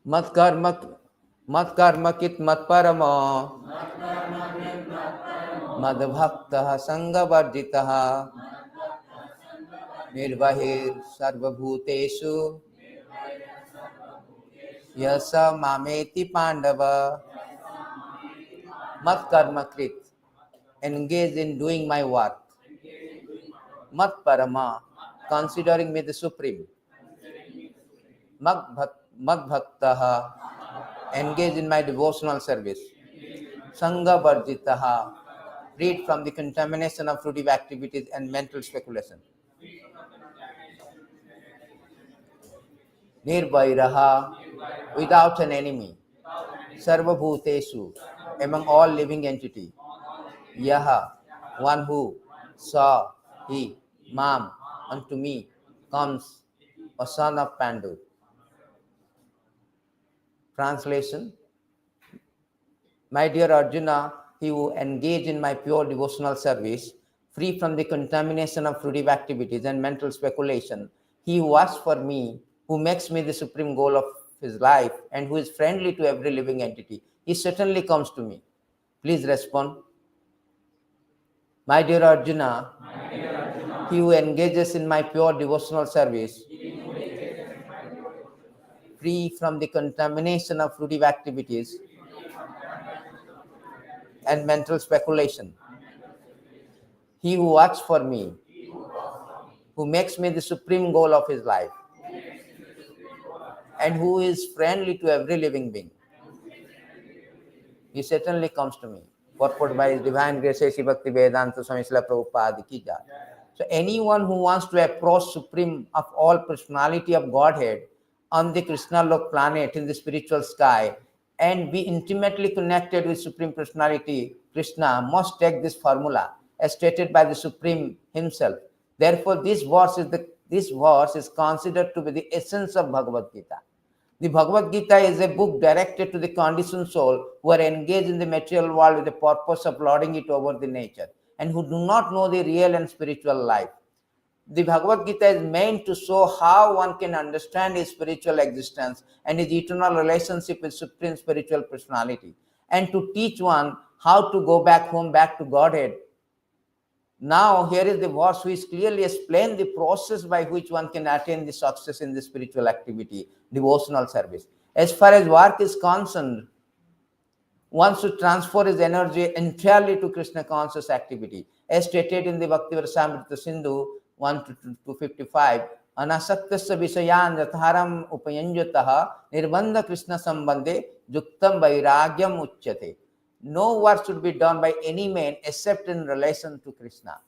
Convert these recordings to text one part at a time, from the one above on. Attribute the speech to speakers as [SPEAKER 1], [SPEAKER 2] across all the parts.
[SPEAKER 1] mat-karma-kit mat-paramo mad-bhaktaù saìga-varjitaù nirvairaù sarva-bhüteñu yasa mameti pandava. Mat-karma-krit, engage in doing my work. Mat-paramo, considering me the supreme. Mad-bhaktaù, engage in my devotional service. saìga-varjitaù, freed from the contamination of fruitive activities and mental speculation. Nirvairaù, without an enemy. Sarva-bhüteñu, among all living entity. Yaha, one who, saw, he, mam, unto me, comes, a son of Pandu. Translation: My dear Arjuna, he who engage in my pure devotional service, free from the contamination of fruitive activities and mental speculation, he who works for me, who makes me the supreme goal of his life, and who is friendly to every living entity, he certainly comes to me. Please respond. My dear Arjuna, he who engages in my pure devotional service, free from the contamination of fruitive activities and mental speculation, he who works for me, who makes me the supreme goal of his life, and who is friendly to every living being, he certainly comes to me. Purport by His Divine Grace, Sri Bhakti Vedanta Swami Srila Prabhupada ki jai. So anyone who wants to approach Supreme of all personality of Godhead on the Krishna Lok planet in the spiritual sky and be intimately connected with Supreme Personality Krishna must take this formula as stated by the Supreme himself. Therefore, this verse is considered to be the essence of Bhagavad Gita. The Bhagavad Gita is a book directed to the conditioned soul who are engaged in the material world with the purpose of lording it over the nature and who do not know the real and spiritual life. The Bhagavad Gita is meant to show how one can understand his spiritual existence and his eternal relationship with Supreme Spiritual Personality, and to teach one how to go back home, back to Godhead. Now, here is the verse which clearly explains the process by which one can attain the success in the spiritual activity, devotional service. As far as work is concerned, one should transfer his energy entirely to Krishna conscious activity. As stated in the Bhakti Rasamrita Sindhu 1-55, anasaktasya visayan yatharam upayanjataha nirbandha Krishna sambandhe yuktam vairagyam uchyate. No work should be done by any man except in relation to Krishna.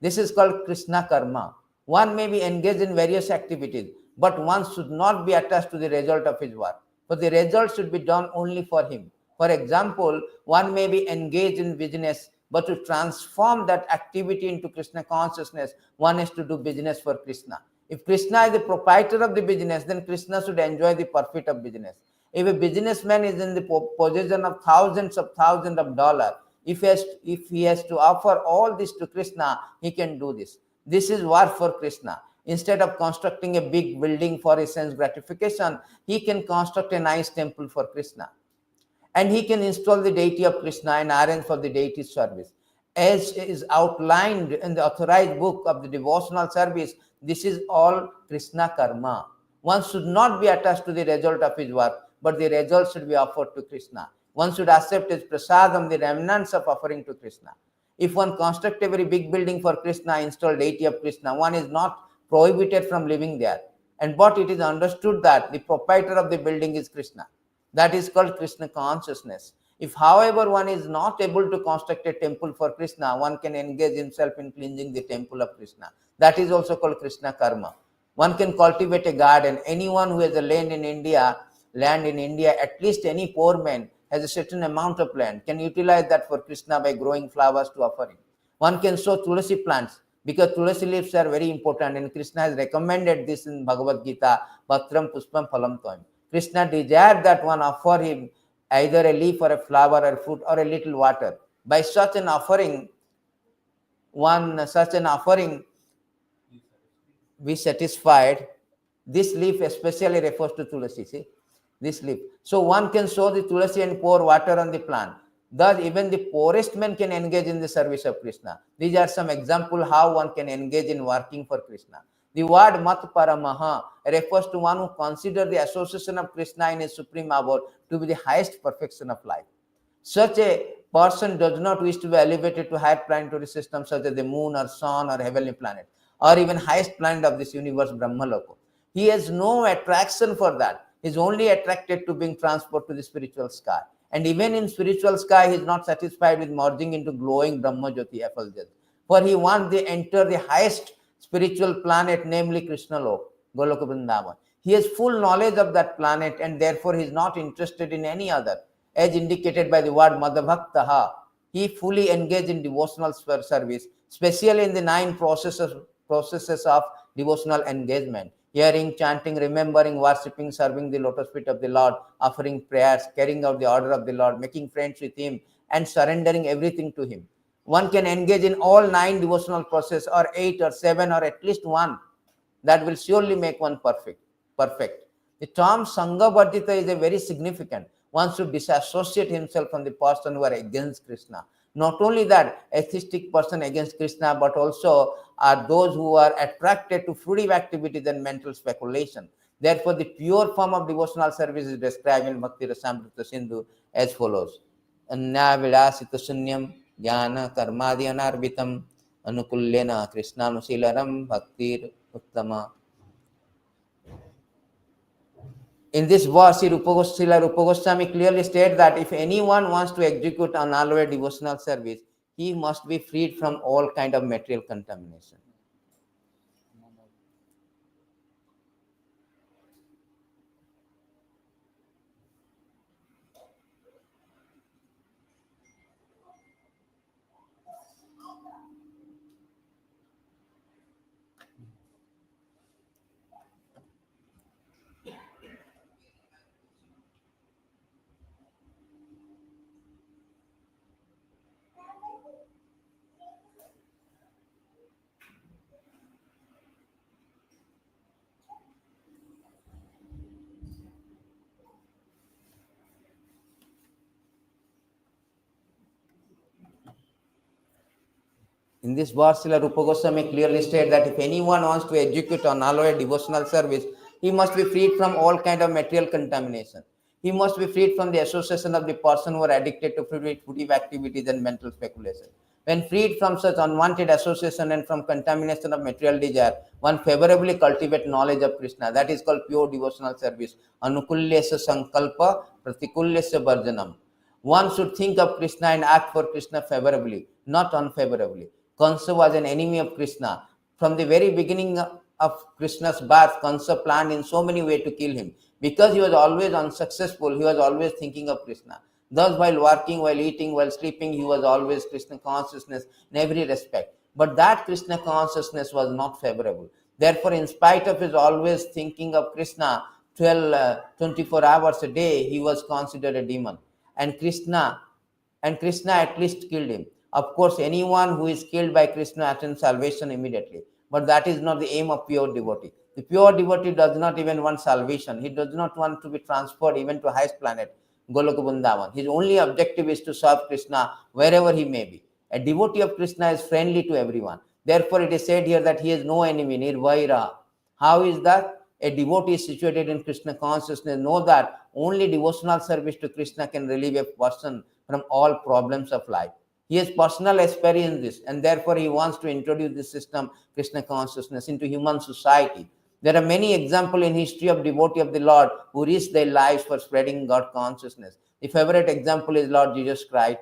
[SPEAKER 1] This is called Krishna karma. One may be engaged in various activities, but one should not be attached to the result of his work, for the result should be done only for him. For example, one may be engaged in business, but to transform that activity into Krishna consciousness, one has to do business for Krishna. If Krishna is the proprietor of the business, then Krishna should enjoy the profit of business. If a businessman is in the possession of thousands of dollars, if he has to offer all this to Krishna, he can do this. This is work for Krishna. Instead of constructing a big building for his sense gratification, he can construct a nice temple for Krishna. And he can install the deity of Krishna and arrange for the deity's service. As is outlined in the authorized book of the devotional service, this is all Krishna karma. One should not be attached to the result of his work, but the result should be offered to Krishna. One should accept his prasadam, the remnants of offering to Krishna. If one construct a very big building for Krishna, install deity of Krishna, one is not prohibited from living there. But it is understood that the proprietor of the building is Krishna. That is called Krishna consciousness. If, however, one is not able to construct a temple for Krishna, one can engage himself in cleansing the temple of Krishna. That is also called Krishna karma. One can cultivate a garden. Anyone who has a land in India, at least any poor man has a certain amount of land, can utilize that for Krishna by growing flowers to offer him. One can sow tulasi plants, because tulasi leaves are very important, and Krishna has recommended this in Bhagavad Gita, Patram Puspam Phalam Toim. Krishna desired that one offer him either a leaf or a flower or fruit or a little water. By such an offering, be satisfied. This leaf especially refers to tulasi. See? this leaf. So one can sow the tulasi and pour water on the plant. Thus, even the poorest man can engage in the service of Krishna. These are some examples how one can engage in working for Krishna. The word mat-paramo refers to one who considers the association of Krishna in his supreme abode to be the highest perfection of life. Such a person does not wish to be elevated to higher planetary systems such as the moon or sun or heavenly planet, or even highest planet of this universe, Brahmaloko. He has no attraction for that. He is only attracted to being transported to the spiritual sky. And even in spiritual sky, he is not satisfied with merging into glowing Brahma-jyoti effulgence. For he wants to enter the highest spiritual planet, namely Krishna Lok, Goloka Vrindavan. He has full knowledge of that planet and therefore he is not interested in any other. As indicated by the word mad-bhaktaù, he fully engaged in devotional service, especially in the 9 processes of devotional engagement: hearing, chanting, remembering, worshipping, serving the lotus feet of the Lord, offering prayers, carrying out the order of the Lord, making friends with him, and surrendering everything to him. One can engage in all 9 devotional processes, or 8 or 7 or at least 1. That will surely make one perfect. The term saìga-varjitaù is a very significant. One should disassociate himself from the person who are against Krishna. Not only that, atheistic person against Krishna, but also are those who are attracted to fruitive activities and mental speculation. Therefore, the pure form of devotional service is described in Bhakti Rasamrita Sindhu as follows: Anya vilasita sunyam jnana karmadi anarvitam anukulyena krishnanusilaram bhaktir uttama. In this verse, Srila Rupa Goswami clearly states that if anyone wants to execute unalloyed devotional service, he must be freed from all kind of material contamination. In this verse, Srila Rupa Goswami clearly states that if anyone wants to execute unalloyed devotional service, he must be freed from all kind of material contamination. He must be freed from the association of the person who are addicted to fruitive activities and mental speculation. When freed from such unwanted association and from contamination of material desire, one favorably cultivates knowledge of Krishna. That is called pure devotional service. Anukulyasya sankalpa pratikulyasya varjanam. One should think of Krishna and act for Krishna favorably, not unfavorably. Kansa was an enemy of Krishna. From the very beginning of Krishna's birth, Kansa planned in so many ways to kill him. Because he was always unsuccessful, he was always thinking of Krishna. Thus, while working, while eating, while sleeping, he was always Krishna consciousness in every respect. But that Krishna consciousness was not favorable. Therefore, in spite of his always thinking of Krishna 24 hours a day, he was considered a demon. And Krishna at least killed him. Of course, anyone who is killed by Krishna attains salvation immediately. But that is not the aim of pure devotee. The pure devotee does not even want salvation. He does not want to be transferred even to highest planet, Goloka Vrindavan. His only objective is to serve Krishna wherever he may be. A devotee of Krishna is friendly to everyone. Therefore, it is said here that he has no enemy, nirvairaù. How is that? A devotee is situated in Krishna consciousness. Know that only devotional service to Krishna can relieve a person from all problems of life. He has personal experience in this, and therefore he wants to introduce this system, Krishna consciousness, into human society. There are many examples in history of devotees of the Lord who risked their lives for spreading God consciousness. The favorite example is Lord Jesus Christ.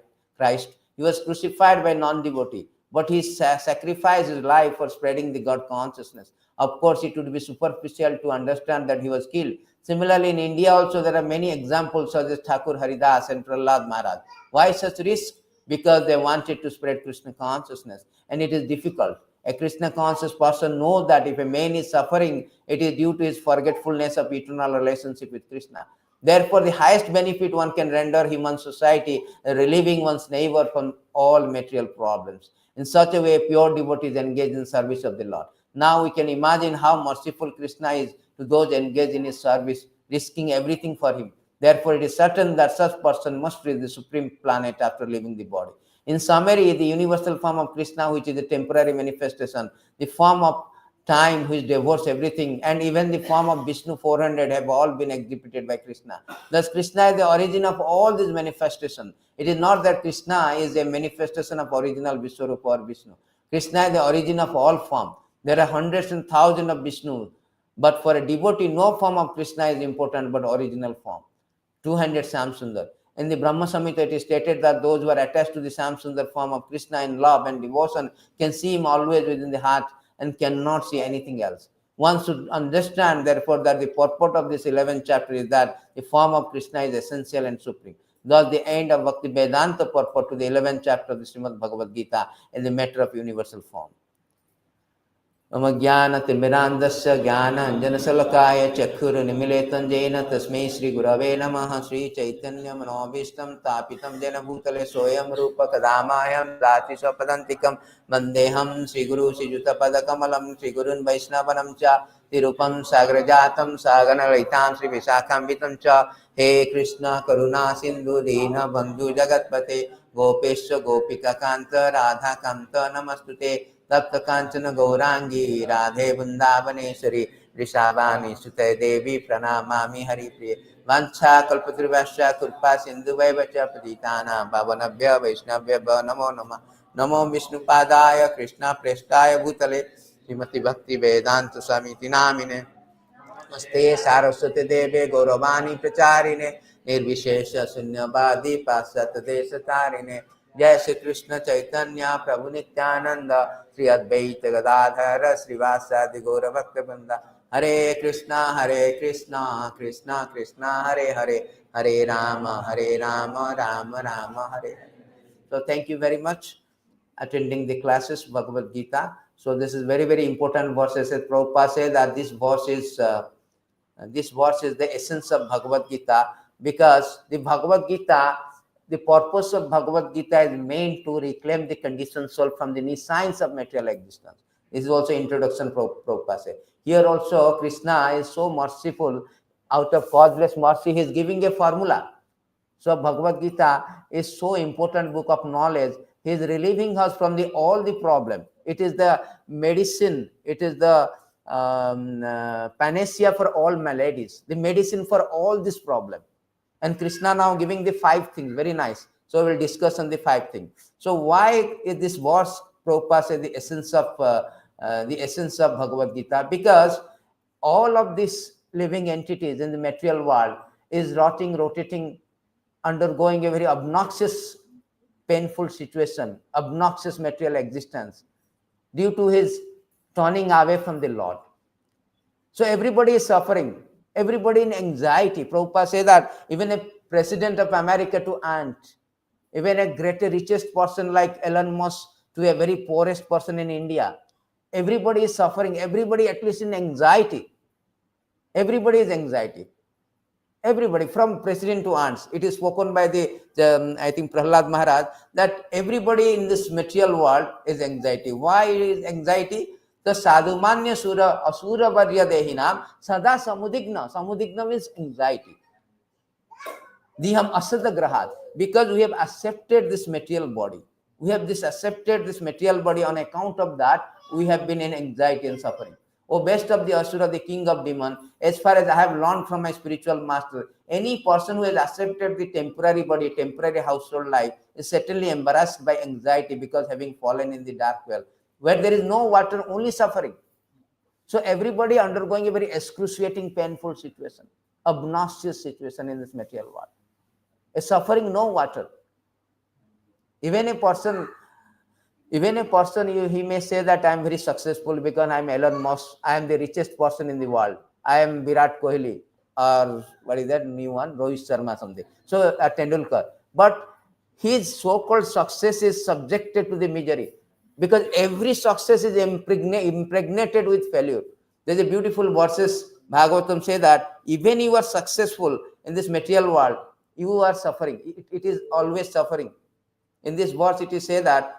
[SPEAKER 1] He was crucified by non-devotee, but he sacrificed his life for spreading the God consciousness. Of course, it would be superficial to understand that he was killed. Similarly, in India also there are many examples such as Thakur Haridas and Prahlad Maharaj. Why such risk? Because they wanted to spread Krishna consciousness, and it is difficult. A Krishna conscious person knows that if a man is suffering, it is due to his forgetfulness of eternal relationship with Krishna. Therefore, the highest benefit one can render human society, relieving one's neighbor from all material problems. In such a way, pure devotees engage in service of the Lord. Now we can imagine how merciful Krishna is to those engaged in his service risking everything for him. Therefore, it is certain that such person must reach the supreme planet after leaving the body. In summary, the universal form of Krishna, which is the temporary manifestation, the form of time which devours everything, and even the form of Vishnu 400 have all been exhibited by Krishna. Thus, Krishna is the origin of all these manifestations. It is not that Krishna is a manifestation of original Vishwarupa or Vishnu. Krishna is the origin of all form. There are hundreds and thousands of Vishnu, but for a devotee, no form of Krishna is important but original form. 200 Shyam-sundar. In the Brahma Samhita, it is stated that those who are attached to the Shyam-sundar form of Krishna in love and devotion can see him always within the heart and cannot see anything else. One should understand, therefore, that the purport of this 11th chapter is that the form of Krishna is essential and supreme. Thus, the end of Bhakti Vedanta purport to the 11th chapter of the Srimad Bhagavad Gita is the matter of universal form. Mama Jnana Timirandasya Jnana Anjana Salakaya Chakhur Nimiletan Jena Tasmai Sri Gurave Namaha Sri Chaitanya Manobishtam Tapitam Jena Bhutale Soyam Rupa Kadamayam Rati Swapadantikam Vandeham Sri Guru Sri Juta Padakamalam Sri Gurun Vaishnavanam Cha Tirupam Sagrajatam Sagana Laitam Sri Visakhambitam Cha He Krishna Karuna Sindhu Dina Bandhu Jagatpate Gopesha Gopika Kanta Radha Kanta Namastute Tapta Kanchana Gaurangi Radhe Vrindavaneshwari Rishabhani Sute Devi Pranamami Haripriya Vancha Kalpatrivasya Kurpa Sindhu Vaivacha Paditana Bhavanabhya Vaishnavya Namo Nama Namo Vishnu Padaya Krishna Prestaya Bhutale Srimati Bhakti Vedanta Samiti Namine Namaste Saraswati Deve Gauravani Pracharine Nirvishesha Sunyabadi Pasat Desatarine Jai Shri Krishna Chaitanya Prabhu Nityananda Sri Advaita Gadadhara Srivasadi Gaura Bhakta Vrinda Hare Krishna Krishna Krishna Hare Hare Hare Rama Rama Rama Hare Hare. So thank you very much attending the classes Bhagavad Gita. So this is very, very important verses. Prabhupada says that this verse is the essence of Bhagavad Gita, because the Bhagavad Gita, the purpose of Bhagavad Gita is meant to reclaim the conditioned soul from the nescience of material existence. This is also introduction Prabhupada says. Here also Krishna is so merciful. Out of causeless mercy, he is giving a formula. So Bhagavad Gita is so important book of knowledge. He is relieving us from all the problem. It is the medicine. It is the panacea for all maladies. The medicine for all this problem. And Krishna now giving the 5 things. Very nice. So we'll discuss on the 5 things. So why is this verse Prabhupada says the essence of Bhagavad Gita? Because all of these living entities in the material world is rotating, undergoing a very obnoxious, painful situation, obnoxious material existence due to his turning away from the Lord. So everybody is suffering, everybody in anxiety. Prabhupada says that even a president of America to ant, even a richest person like Elon Musk to a very poorest person in India, everybody is suffering, everybody at least in anxiety. Everybody is anxiety. Everybody, from president to ants. It is spoken by I think Prahlad Maharaj, that everybody in this material world is anxiety. Why is anxiety? The sadhumanya sura asura varya dehinam sada samudigna. Samudigna means anxiety. Diham asada grahat. Because we have accepted this material body. We have accepted this material body. On account of that, we have been in anxiety and suffering. O best of the Asura, the king of demons, as far as I have learned from my spiritual master, any person who has accepted the temporary body, temporary household life, is certainly embarrassed by anxiety, because having fallen in the dark well, where there is no water, only suffering. So everybody undergoing a very excruciating, painful situation, obnoxious situation in this material world. A suffering, no water. Even a person, he may say that I am very successful because I am Elon Musk, I am the richest person in the world, I am Virat Kohli, or what is that new one, Rohit Sharma something. So Tendulkar. But his so-called success is subjected to the misery, because every success is impregnated with failure. There is a beautiful verses, Bhagavatam say that even you are successful in this material world, you are suffering. It is always suffering. In this verse, it is say that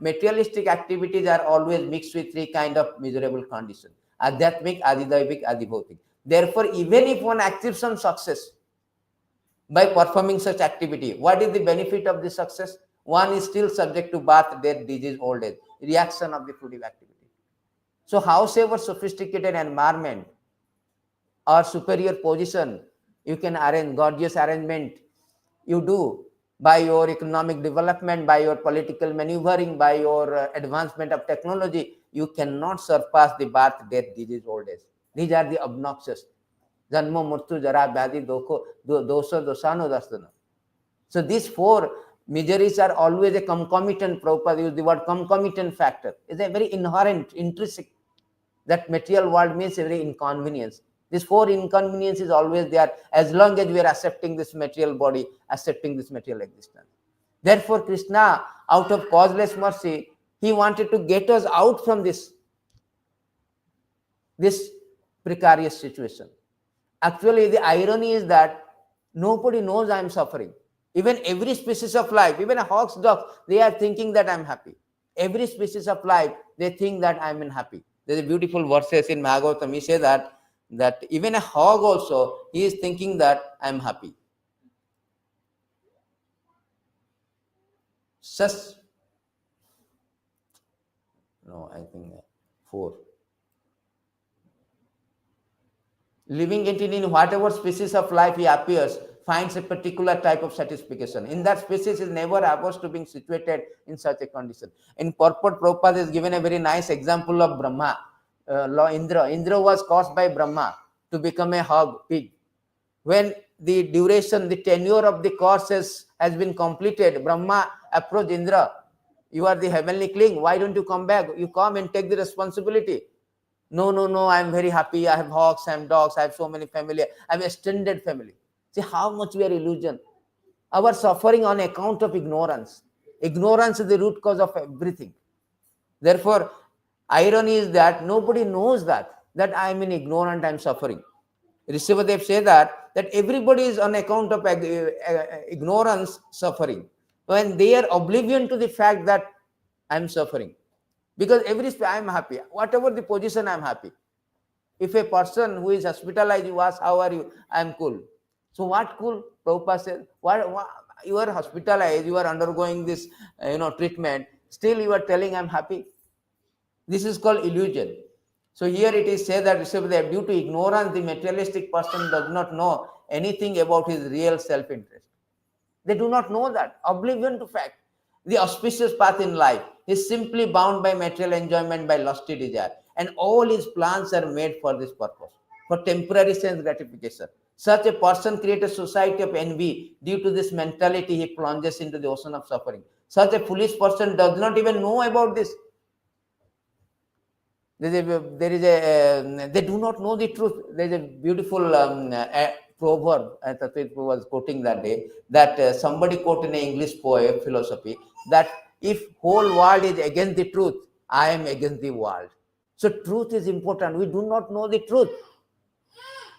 [SPEAKER 1] materialistic activities are always mixed with 3 kinds of miserable conditions: adhyatmic, adidaivik, adibhautik. Therefore, even if one achieves some success by performing such activity, what is the benefit of the success? One is still subject to birth, death, disease, old age, reaction of the fruitive activity. So, howsoever sophisticated environment or superior position you can arrange, gorgeous arrangement you do by your economic development, by your political maneuvering, by your advancement of technology, you cannot surpass the birth, death, disease, old age. These are the obnoxious. Janmo, murtu, jara, vyadhi, dosa, dosano, dasana. So these four miseries are always a concomitant. Prabhupada used the word concomitant factor. It's a very inherent, intrinsic. That material world means a very inconvenience. These four inconveniences is always there as long as we are accepting this material body, accepting this material existence. Therefore, Krishna, out of causeless mercy, he wanted to get us out from this precarious situation. Actually, the irony is that nobody knows I am suffering. Even every species of life, even a hawk's dog, they are thinking that I am happy. Every species of life, they think that I am happy. There's a beautiful verses in Bhagavatam. He says that even a hog also, he is thinking that I am happy. I think 4. Living entity in whatever species of life he appears finds a particular type of satisfaction. In that species is never averse to being situated in such a condition. In purport, Prabhupada is given a very nice example of Brahma. Indra. Indra was caused by Brahma to become a hog, pig. When the duration, the tenure of the course has been completed, Brahma approached Indra. You are the heavenly king. Why don't you come back? You come and take the responsibility. No, I am very happy. I have hogs, I have dogs, I have so many family. I have extended family. See how much we are illusion. Our suffering on account of ignorance. Ignorance is the root cause of everything. Therefore, irony is that nobody knows that I am ignorant, I am suffering. Rishabhadev says that everybody is on account of ignorance suffering. When they are oblivion to the fact that I am suffering. Because I am happy. Whatever the position, I am happy. If a person who is hospitalized, you ask, how are you? I am cool. So what cool? Prabhupada says, you are hospitalized, you are undergoing this treatment. Still you are telling I am happy. This is called illusion. So here it is said that due to ignorance, the materialistic person does not know anything about his real self-interest. They do not know that. Oblivion to fact. The auspicious path in life is simply bound by material enjoyment, by lusty desire. And all his plans are made for this purpose, for temporary sense gratification. Such a person creates a society of envy. Due to this mentality, he plunges into the ocean of suffering. Such a foolish person does not even know about this. They do not know the truth. There is a beautiful proverb Tattva was quoting that day, that somebody quoted in an English poem, philosophy, that if whole world is against the truth, I am against the world. So truth is important. We do not know the truth.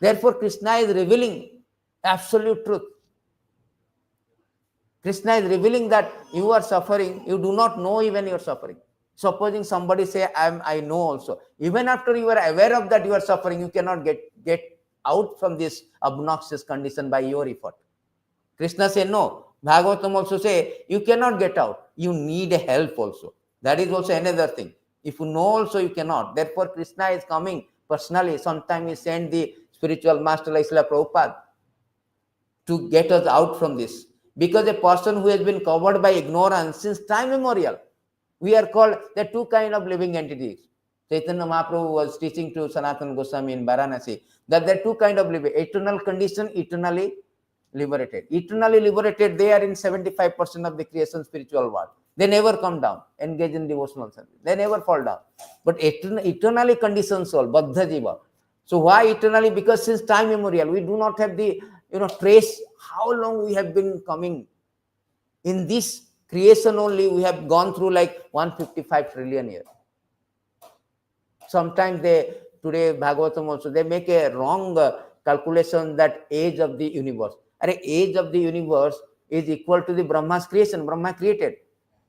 [SPEAKER 1] Therefore, Krishna is revealing absolute truth. Krishna is revealing that you are suffering. You do not know even you are suffering. Supposing somebody say, I know also. Even after you are aware of that you are suffering, you cannot get out from this obnoxious condition by your effort. Krishna said, no. Bhagavatam also say, you cannot get out. You need help also. That is also another thing. If you know also, you cannot. Therefore, Krishna is coming personally. Sometimes he sent the spiritual master like Srila Prabhupada to get us out from this. Because a person who has been covered by ignorance since time immemorial, we are called, there are two kinds of living entities. Chaitanya Mahaprabhu was teaching to Sanatana Goswami in Varanasi that there are two kinds of living, eternal condition, eternally liberated. Eternally liberated, they are in 75% of the creation spiritual world. They never come down, engage in devotional service. They never fall down. But eternally conditioned soul, Baddha Jiva. So why eternally? Because since time immemorial, we do not have the trace how long we have been coming. In this creation only, we have gone through like 155 trillion years. Sometimes today Bhagavatam also, they make a wrong calculation that age of the universe. Age of the universe is equal to the Brahma's creation. Brahma created.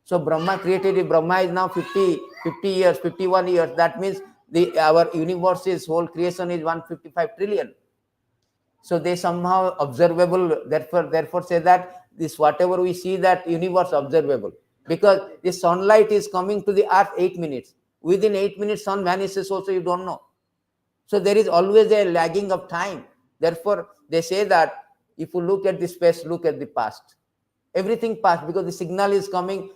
[SPEAKER 1] So Brahma created, if Brahma is now 50 years, 51 years, that means our universe's whole creation is 155 trillion. So they somehow observable, therefore say that this whatever we see, that universe observable, because the sunlight is coming to the earth 8 minutes. Within 8 minutes sun vanishes also, you don't know. So there is always a lagging of time. Therefore they say that if you look at the space, look at the past. Everything past, because the signal is coming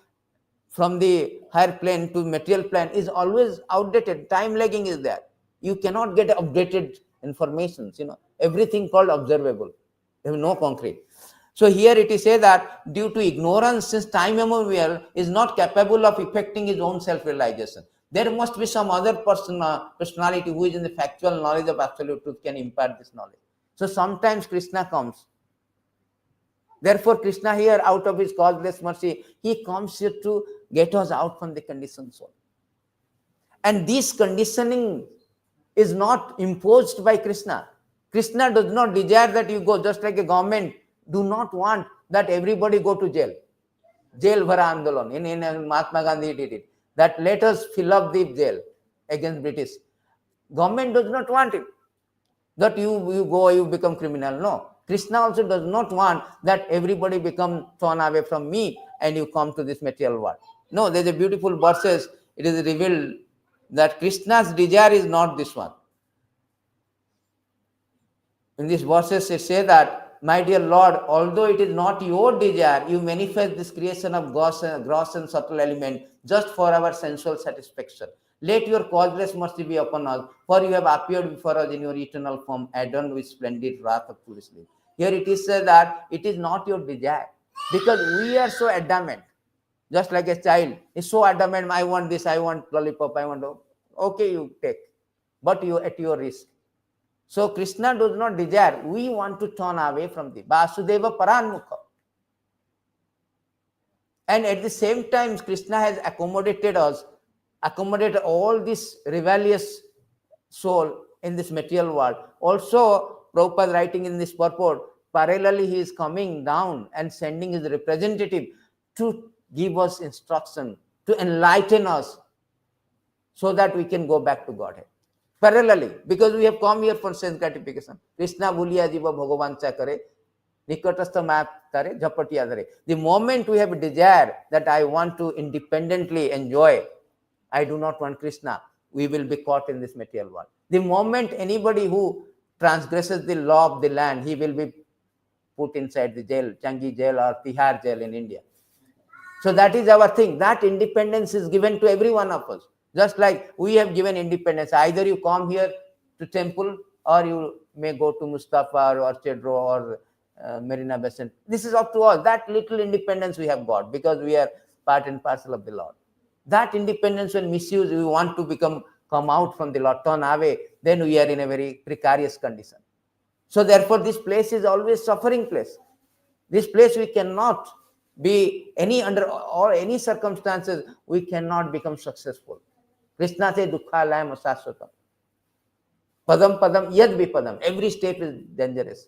[SPEAKER 1] from the higher plane to material plane is always outdated. Time lagging is there. You cannot get updated informations, everything called observable. There is no concrete. So here it is said that due to ignorance, since time immemorial is not capable of effecting his own self-realization, there must be some other personality who is in the factual knowledge of absolute truth can impart this knowledge. So sometimes Krishna comes. Therefore Krishna here, out of his causeless mercy, he comes here to get us out from the conditioned soul. And this conditioning is not imposed by Krishna. Krishna does not desire that you go, just like a government do not want that everybody go to jail. Jail Bhara Andolan. In Mahatma Gandhi did it. That let us fill up the jail against British. Government does not want it. That you go, you become criminal. No. Krishna also does not want that everybody become torn away from me and you come to this material world. No, there is a beautiful verses. It is revealed that Krishna's desire is not this one. In these verses it says that, my dear Lord, although it is not your desire, you manifest this creation of gross and subtle element just for our sensual satisfaction. Let your causeless mercy be upon us, for you have appeared before us in your eternal form, adorned with splendid wrath of foolish life. Here it is said that it is not your desire, because we are so adamant. Just like a child is so adamant, I want this, I want lollipop, I want, okay, you take, but you at your risk. So Krishna does not desire. We want to turn away from the Vasudeva Paranmukha. And at the same time, Krishna has accommodated us, accommodated all this rebellious soul in this material world. Also, Prabhupada writing in this purport, parallelly he is coming down and sending his representative to give us instruction, to enlighten us, so that we can go back to Godhead. Parallelly, because we have come here for sense gratification. Krishna bhuliya jiva bhagavancha kare, nikatastha map kare, jhapatiya dhare. The moment we have a desire that I want to independently enjoy, I do not want Krishna, we will be caught in this material world. The moment anybody who transgresses the law of the land, he will be put inside the jail, Changi jail or Tihar jail in India. So that is our thing. That independence is given to every one of us. Just like we have given independence. Either you come here to temple or you may go to Mustafa or Orchard Row or Marina Basin. This is up to us. That little independence we have got because we are part and parcel of the Lord. That independence when misused, we want to come out from the Lord, turn away, then we are in a very precarious condition. So therefore this place is always suffering place. This place we cannot be under any circumstances, we cannot become successful. Krishna says, Dukkha layam asaswatam. Padam padam yad vipadam. Every step is dangerous.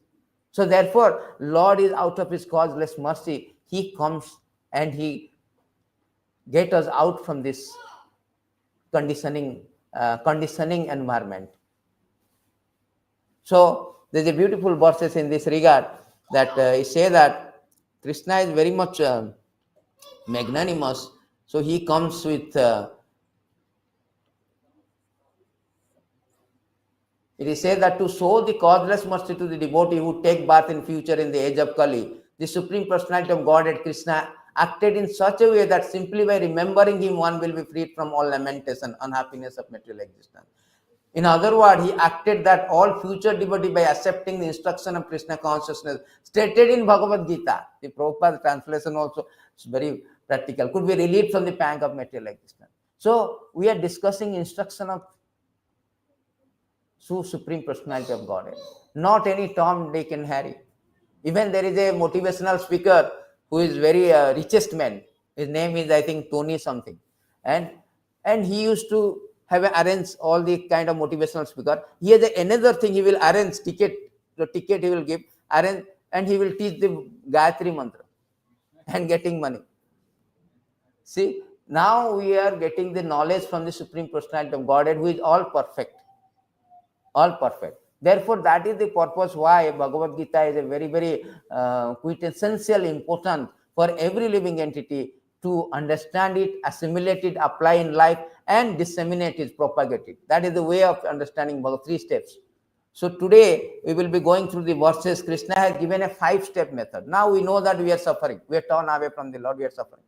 [SPEAKER 1] So therefore, Lord is out of his causeless mercy. He comes and he gets us out from this conditioning environment. So there's a beautiful verses in this regard that he say that Krishna is very much magnanimous. So he comes with it is said that to show the causeless mercy to the devotee who take birth in future in the age of Kali, the Supreme Personality of Godhead, Krishna, acted in such a way that simply by remembering him, one will be freed from all lamentation, unhappiness of material existence. In other words, he acted that all future devotee, by accepting the instruction of Krishna consciousness, stated in Bhagavad Gita, the Prabhupada translation also is very practical, could be relieved from the pang of material existence. So we are discussing instruction of Supreme Personality of Godhead, not any Tom, Dick and Harry. Even there is a motivational speaker who is very richest man. His name is, I think, Tony something. And he used to have arranged all the kind of motivational speaker. He has another thing, he will arrange the ticket he will give, arrange, and he will teach the Gayatri mantra and getting money. See, Now we are getting the knowledge from the Supreme Personality of Godhead, who is all perfect. All perfect. Therefore, that is the purpose why Bhagavad Gita is a very, very quintessential important for every living entity to understand it, assimilate it, apply in life, and disseminate it, propagate it. That is the way of understanding Bhagavad, 3 steps. So today we will be going through the verses. Krishna has given a 5-step method. Now we know that we are suffering. We are torn away from the Lord. We are suffering.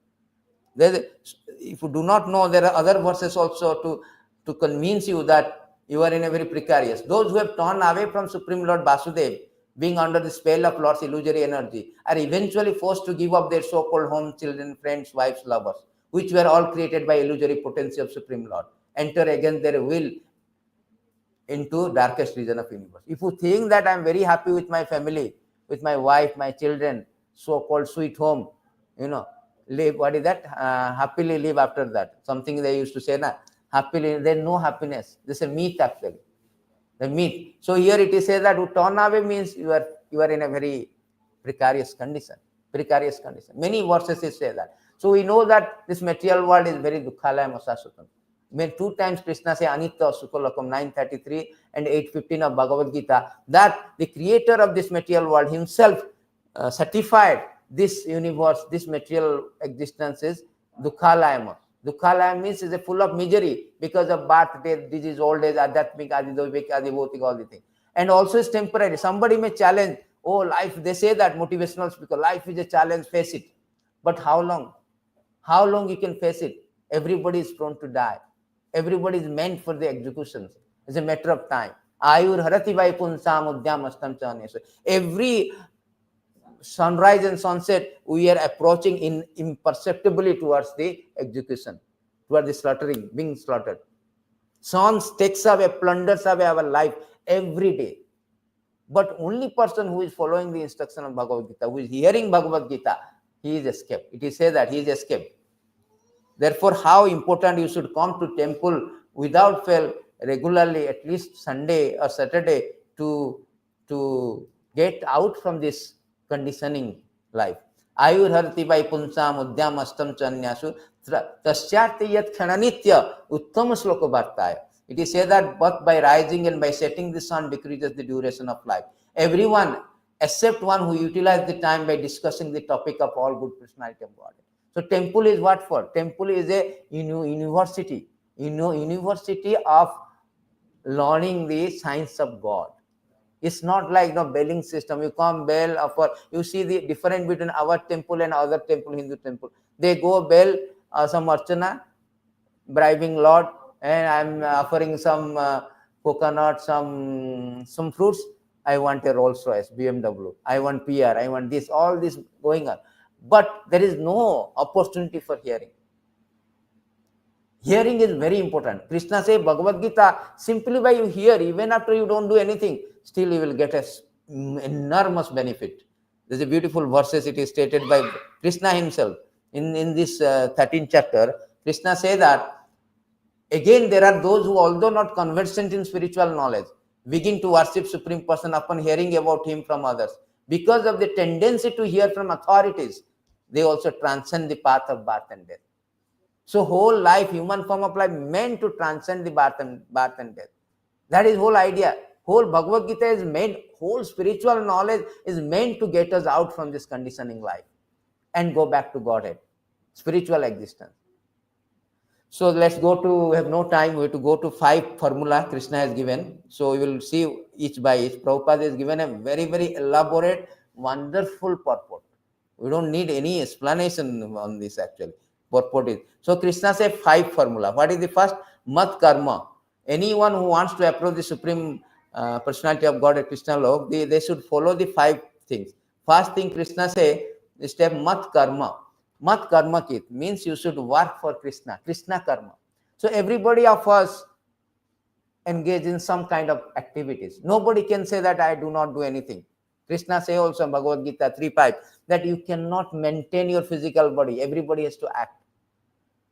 [SPEAKER 1] If you do not know, there are other verses also to convince you that you are in a very precarious. Those who have torn away from Supreme Lord Vasudeva, being under the spell of Lord's illusory energy, are eventually forced to give up their so-called home, children, friends, wives, lovers, which were all created by illusory potency of Supreme Lord, enter against their will into darkest region of universe. If you think that I am very happy with my family, with my wife, my children, so-called sweet home, live, what is that? Happily live after that. Something they used to say, happily, there is no happiness. This is a myth actually. The myth. So here it is said that to turn away means you are in a very precarious condition. Precarious condition. Many verses say that. So we know that this material world is very dukkhalayam asasutam. When 2 times Krishna say Anitya Sukalakam 933 and 815 of Bhagavad Gita, that the creator of this material world himself certified this universe, this material existence is dukkhalayam. Dukkhalayam means is full of misery because of birth, death, disease, old age, adhyatmik, adidovik, adibhotik, all the things. And also is temporary. Somebody may challenge, oh, life, they say that motivational speaker, life is a challenge, face it. But how long? How long you can face it? Everybody is prone to die. Everybody is meant for the executions. It's a matter of time. Ayur harati vai punsam udyam astam chane. Every sunrise and sunset, we are approaching imperceptibly towards the execution, towards the slaughtering, being slaughtered. Sun takes away, plunders away our life every day. But only person who is following the instruction of Bhagavad Gita, who is hearing Bhagavad Gita, he is escaped. It is said that he is escaped. Therefore, how important you should come to temple without fail regularly, at least Sunday or Saturday, to get out from this conditioning life. Ayur harati vai punsam udyam astam chanyasu tasyarti yat khananitya uttama sloka vartaya. It is said that both by rising and by setting the sun decreases the duration of life. Everyone, except one who utilizes the time by discussing the topic of all good personality of God. So temple is what for? Temple is a university. University of learning the science of God. It's not like belling system. You come bell for, you see the difference between our temple and other temple, Hindu temple. They go bell some archana, bribing Lord, and I'm offering some coconut, some fruits. I want a Rolls Royce, BMW. I want PR. I want this. All this going on. But there is no opportunity for hearing. Hearing is very important. Krishna says, Bhagavad Gita, simply by you hear, even after you don't do anything, still you will get an enormous benefit. There's a beautiful verses, it is stated by Krishna himself. In this 13th chapter, Krishna says that, again, there are those who, although not conversant in spiritual knowledge, begin to worship Supreme Person upon hearing about him from others. Because of the tendency to hear from authorities, they also transcend the path of birth and death. So whole life, human form of life, meant to transcend the birth and death. That is whole idea. Whole Bhagavad Gita is meant, whole spiritual knowledge is meant to get us out from this conditioning life and go back to Godhead, spiritual existence. So let's go to, we have no time, we have to go to 5 formula Krishna has given. So we will see each by each. Prabhupada has given a very, very elaborate, wonderful purport. We don't need any explanation on this actually. Purport is. So Krishna says 5 formula. What is the first? Mat-karma. Anyone who wants to approach the Supreme Personality of God at Krishna Lok, they should follow the 5 things. First thing Krishna says, is step mat-karma. Mat-karma-kit means you should work for Krishna, Krishna karma. So everybody of us engage in some kind of activities. Nobody can say that I do not do anything. Krishna says also in Bhagavad Gita 3.5 that you cannot maintain your physical body. Everybody has to act.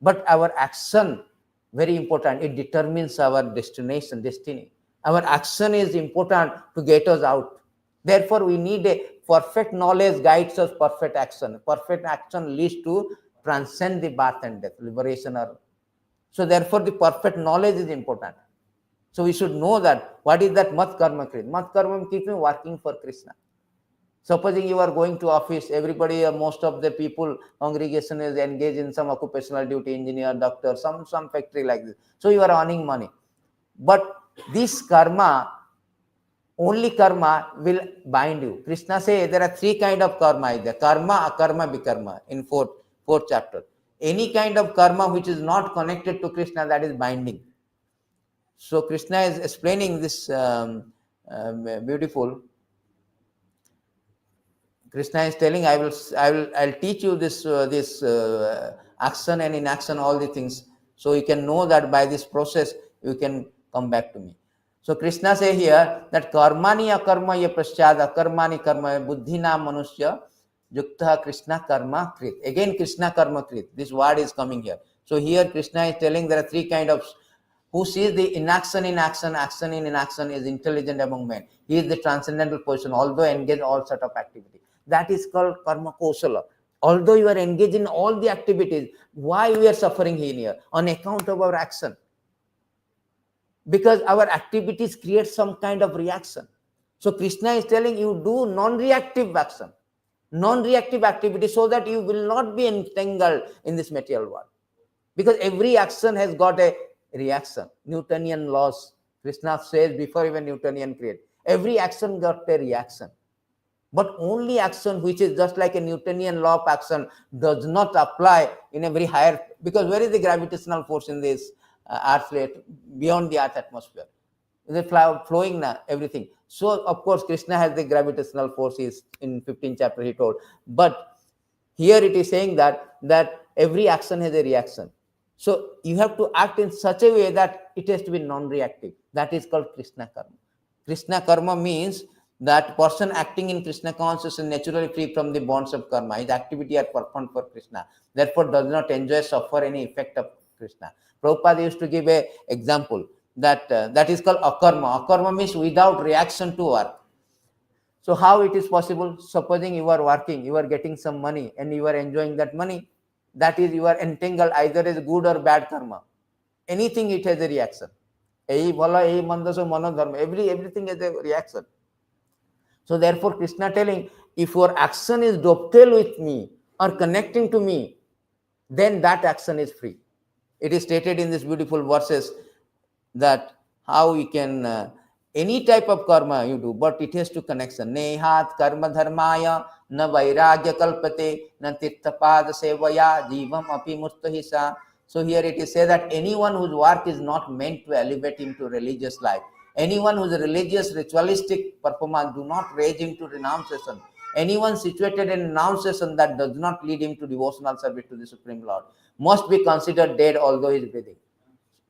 [SPEAKER 1] But our action, very important, it determines our destination, destiny. Our action is important to get us out. Therefore, we need a perfect knowledge guides us perfect action. Perfect action leads to transcend the birth and death, liberation. So therefore the perfect knowledge is important. So we should know that what is that mat-karma-kån. Mat-karma keeps me working for Krishna. Supposing you are going to office, everybody, most of the people, congregation is engaged in some occupational duty, engineer, doctor, some factory like this. So you are earning money. But this karma, only karma will bind you. Krishna says there are three kinds of karma. There karma, akarma, vikarma in fourth chapter. Any kind of karma which is not connected to Krishna, that is binding. So Krishna is explaining this beautiful. Krishna is telling, I'll teach you this action and inaction, all the things. So you can know that by this process you can come back to me. So Krishna say here that karmani akarma ye prasyad akarmani karma buddhina manusya yukta Krishna karma krit. Again Krishna karma krit. This word is coming here. So here Krishna is telling there are three kind of. Who sees the inaction in action, action in inaction is intelligent among men. He is the transcendental person, although engaged all sort of activity. That is called karma kosala. Although you are engaged in all the activities, why we are suffering here? On account of our action. Because our activities create some kind of reaction. So Krishna is telling you do non-reactive action, non-reactive activity, so that you will not be entangled in this material world. Because every action has got a reaction. Newtonian laws, Krishna says before even Newtonian create. Every action got a reaction. But only action which is just like a Newtonian law of action does not apply in a very higher, because where is the gravitational force in this earth plate, beyond the earth atmosphere? Is it flowing now, everything. So of course Krishna has the gravitational force, is in 15th chapter he told. But here it is saying that every action has a reaction. So you have to act in such a way that it has to be non-reactive. That is called Krishna karma. Krishna karma means that person acting in Krishna consciousness is naturally free from the bonds of karma. His activity are performed for Krishna. Therefore does not enjoy, suffer any effect of Krishna. Prabhupada used to give an example that that is called akarma. Akarma means without reaction to work. So how it is possible? Supposing you are working, you are getting some money and you are enjoying that money. That is, you are entangled either as good or bad karma. Anything, it has a reaction. Everything has a reaction. So therefore Krishna telling, if your action is dovetail with me or connecting to me, then that action is free. It is stated in this beautiful verses that how you can any type of karma you do, but it has to connection. Nehat karma dharmaya na vairagya kalpate na tirthapada sevaya jivam api mustahisa. So here it is said that anyone whose work is not meant to elevate him to religious life, anyone whose religious ritualistic performance do not raise him to renunciation, anyone situated in renunciation that does not lead him to devotional service to the Supreme Lord, must be considered dead although he is breathing.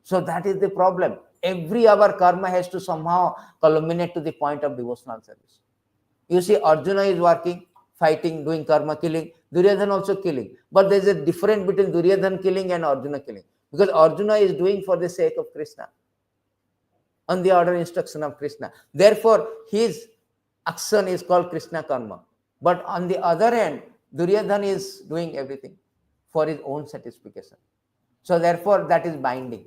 [SPEAKER 1] So that is the problem. Every our karma has to somehow culminate to the point of devotional service. You see, Arjuna is working, fighting, doing karma, killing. Duryodhana also killing. But there is a difference between Duryodhana killing and Arjuna killing. Because Arjuna is doing for the sake of Krishna, on the order instruction of Krishna. Therefore, his action is called Krishna karma. But on the other hand, Duryodhana is doing everything for his own satisfaction. So therefore, that is binding.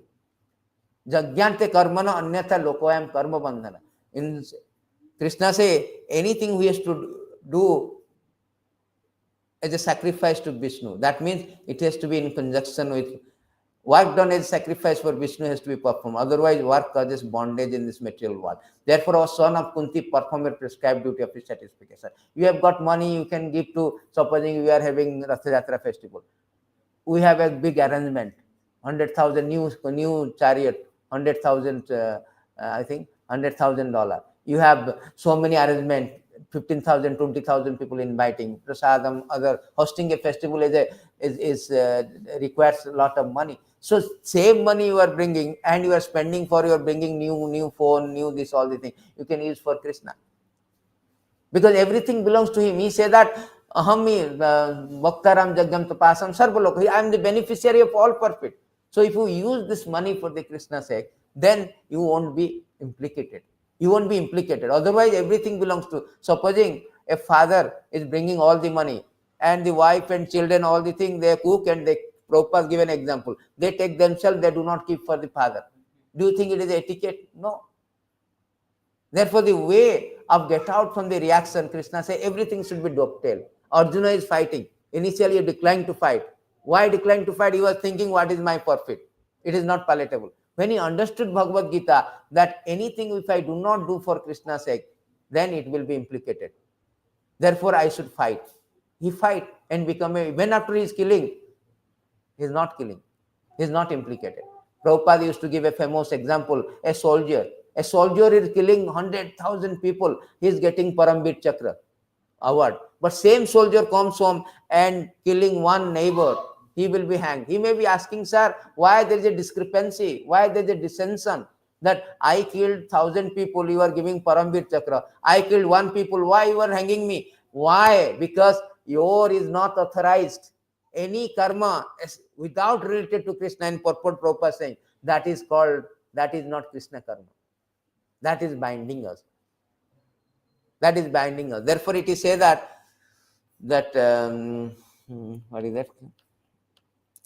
[SPEAKER 1] Jagyante karmana anyatha lokoyam karma bandhana. In Krishna say, anything we have to do as a sacrifice to Vishnu. That means it has to be in conjunction with work done as sacrifice for Vishnu has to be performed. Otherwise, work causes bondage in this material world. Therefore, our son of Kunti perform a prescribed duty of his satisfaction. You have got money, you can give to, supposing we are having Ratha Yatra festival. We have a big arrangement, 100,000 new chariot, 100,000, I think, $100,000. You have so many arrangements, 15,000, 20,000 people inviting, prasadam, other hosting a festival requires a lot of money. So same money you are bringing and you are spending for your bringing new phone, new this, all the things you can use for Krishna. Because everything belongs to him. He said that ahami bhaktaram jagyam tapasam sarva-bhüteñu. I am the beneficiary of all profit. So if you use this money for the Krishna's sake, then you won't be implicated. You won't be implicated. Otherwise, everything belongs to. Supposing a father is bringing all the money and the wife and children, all the things they cook, and they, Prabhupada give an example. They take themselves, they do not keep for the father. Do you think it is etiquette? No. Therefore, the way of get out from the reaction, Krishna says everything should be dovetailed. Arjuna is fighting. Initially, he declined to fight. Why declined to fight? He was thinking, what is my forfeit? It is not palatable. When he understood Bhagavad Gita, that anything if I do not do for Krishna's sake, then it will be implicated. Therefore, I should fight. He fight and become a, even after he is killing, he is not killing. He is not implicated. Prabhupada used to give a famous example, a soldier. A soldier is killing 100,000 people. He is getting Parambir Chakra award. But same soldier comes home and killing one neighbor, he will be hanged. He may be asking, sir, why there is a discrepancy? Why there is a dissension? That I killed 1,000 people, you are giving Parambir Chakra. I killed one people, why you are hanging me? Why? Because your is not authorized. Any karma without related to Krishna, and purport Prabhupada saying, that is called, that is not Krishna karma. That is binding us. That is binding us. Therefore, it is said that what is that?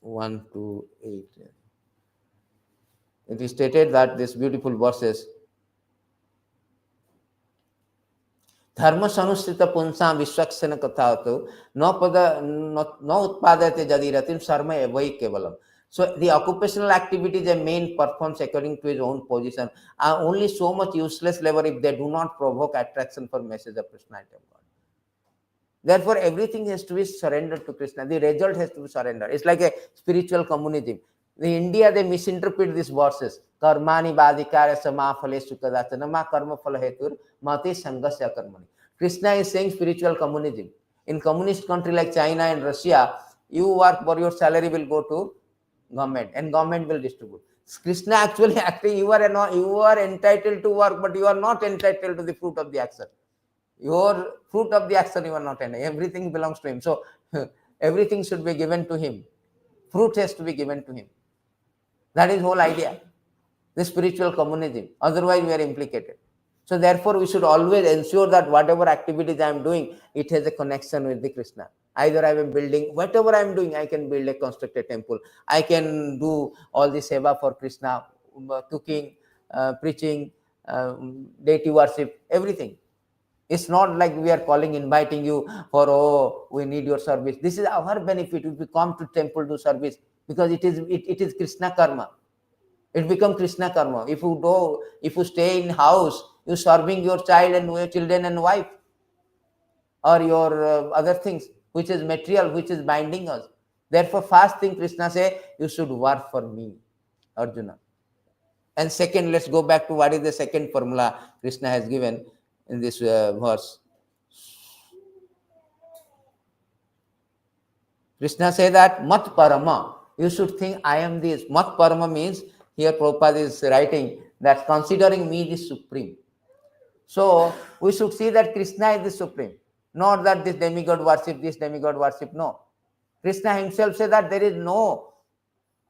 [SPEAKER 1] 1 to 8. It is stated that this beautiful verses. Dharma sanusthita punsam vishwaksena kathato no utpadate jadiratim sarma evai kevalam. So the occupational activities a man performs according to his own position are only so much useless labor if they do not provoke attraction for message of personality of God. Therefore, everything has to be surrendered to Krishna. The result has to be surrendered. It's like a spiritual communism. In India, they misinterpret these verses. Karmani badikara sama phale sukadachana ma karma phala hetur mate sangasya karmani. Krishna is saying spiritual communism. In communist country like China and Russia, you work for your salary will go to government and government will distribute. Krishna actually acting, you are entitled to work, but you are not entitled to the fruit of the action. Your fruit of the action you are not entitled. Everything belongs to him. So everything should be given to him. Fruit has to be given to him. That is whole idea. The spiritual communism. Otherwise we are implicated. So therefore we should always ensure that whatever activities I am doing, it has a connection with the Krishna. Either I am building, whatever I am doing, I can build a constructed temple. I can do all the seva for Krishna, cooking, preaching, deity worship, everything. It's not like we are calling, inviting you for, oh, we need your service. This is our benefit if we come to temple to service, because it is Krishna karma. It becomes Krishna karma. If you stay in house, you serving your child and your children and wife, or your other things, which is material, which is binding us. Therefore, first thing Krishna say, you should work for me, Arjuna. And second, let's go back to what is the second formula Krishna has given in this verse. Krishna say that mat-paramo, you should think I am this. Mat-paramo means, here Prabhupada is writing that considering me the supreme. So we should see that Krishna is the supreme, not that this demigod worship, this demigod worship. No. Krishna himself said that there is no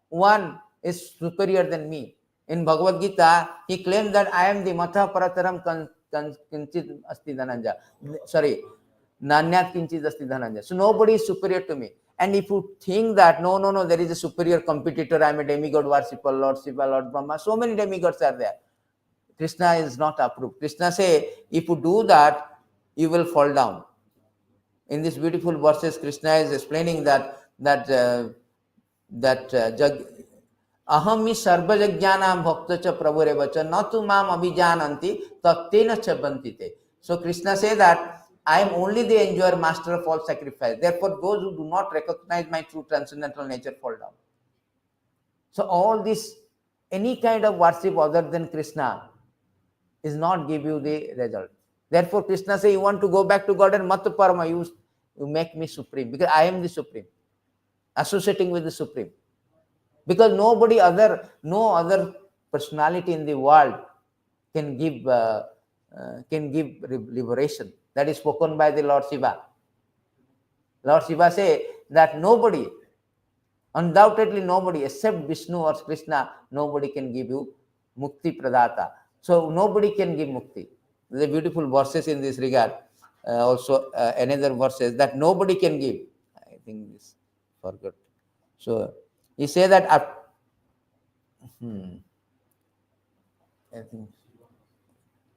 [SPEAKER 1] one is superior than me. In Bhagavad Gita, he claimed that I am the matha parataram kinchit asti dhananja. Sorry, nanyat kinchit asti dhananja. So nobody is superior to me. And if you think that, no, there is a superior competitor, I am a demigod worshipper, Lord Shiva, Lord Brahma, so many demigods are there. Krishna is not approved. Krishna say, if you do that, you will fall down. In these beautiful verses, Krishna is explaining that aham mi sarva-jnanam bhakta cha prabhureva cha natu mam abhijananti tattena cha bantite. So Krishna say that I am only the enjoyer, master of all sacrifice. Therefore, those who do not recognize my true transcendental nature fall down. So all this, any kind of worship other than Krishna is not give you the result. Therefore, Krishna say, you want to go back to God and mat-paramo, you make me supreme, because I am the supreme, associating with the supreme. Because no other personality in the world can give liberation. That is spoken by the Lord Shiva. Lord Shiva say that nobody, undoubtedly nobody except Vishnu or Krishna, nobody can give you mukti pradata. So nobody can give mukti. The beautiful verses in this regard. Also another verse says that nobody can give. think this forgot. So he say that I think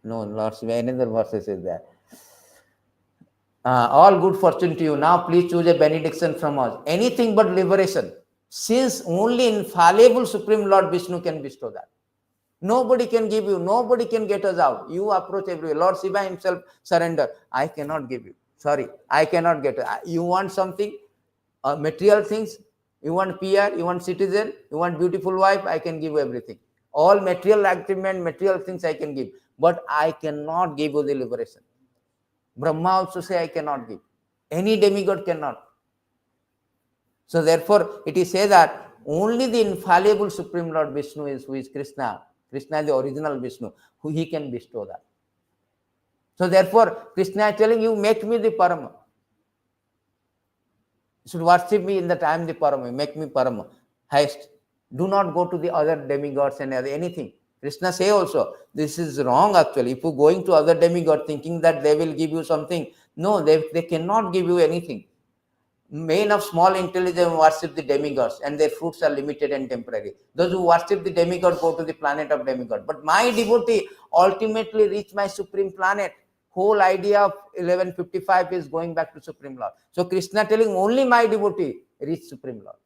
[SPEAKER 1] no, Lord Shiva, another verse is there. All good fortune to you. Now please choose a benediction from us. Anything but liberation. Since only infallible Supreme Lord Vishnu can bestow that. Nobody can give you, nobody can get us out. You approach everywhere. Lord Shiva himself surrender. I cannot give you. Sorry, I cannot get it. You want something, material things, you want PR, you want citizen, you want beautiful wife, I can give you everything. All material achievement, material things I can give. But I cannot give you the liberation. Brahma also say I cannot give. Any demigod cannot. So therefore, it is said that only the infallible Supreme Lord Vishnu is who is Krishna. Krishna is the original Vishnu, who he can bestow that. So therefore, Krishna is telling you, make me the Parama. You should worship me in that I am the Parama. Make me Parama. Highest. Do not go to the other demigods and anything. Krishna say also, this is wrong actually. If you going to other demigod thinking that they will give you something, no, they cannot give you anything. Men of small intelligence worship the demigods and their fruits are limited and temporary. Those who worship the demigod go to the planet of demigod. But my devotee ultimately reach my supreme planet. Whole idea of 1155 is going back to Supreme Lord. So Krishna telling only my devotee reach Supreme Lord,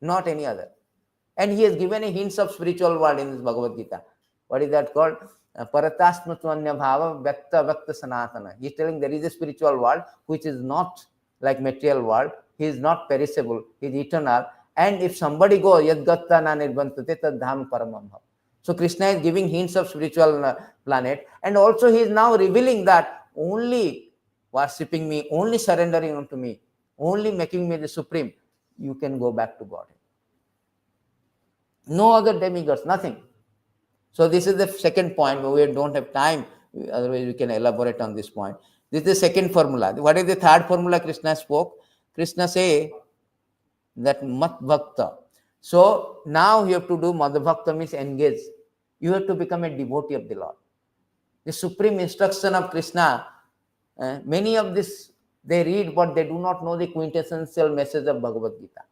[SPEAKER 1] not any other. And he has given a hints of spiritual world in this Bhagavad Gita. What is that called? Paratasmattvanya bhava vyakta sanatana. He is telling there is a spiritual world which is not like material world. He is not perishable. He is eternal. And if somebody goes, yadgatta na nirbhantate tad dham paramam bhav. So Krishna is giving hints of spiritual planet. And also he is now revealing that only worshipping me, only surrendering unto me, only making me the supreme, you can go back to Godhead. No other demigods, nothing. So this is the second point, but we don't have time. Otherwise we can elaborate on this point. This is the second formula. What is the third formula Krishna spoke? Krishna say that mat-bhaktaù. So now you have to do mad-bhaktaù means engage. You have to become a devotee of the Lord. The supreme instruction of Krishna, many of this they read, but they do not know the quintessential message of Bhagavad Gita.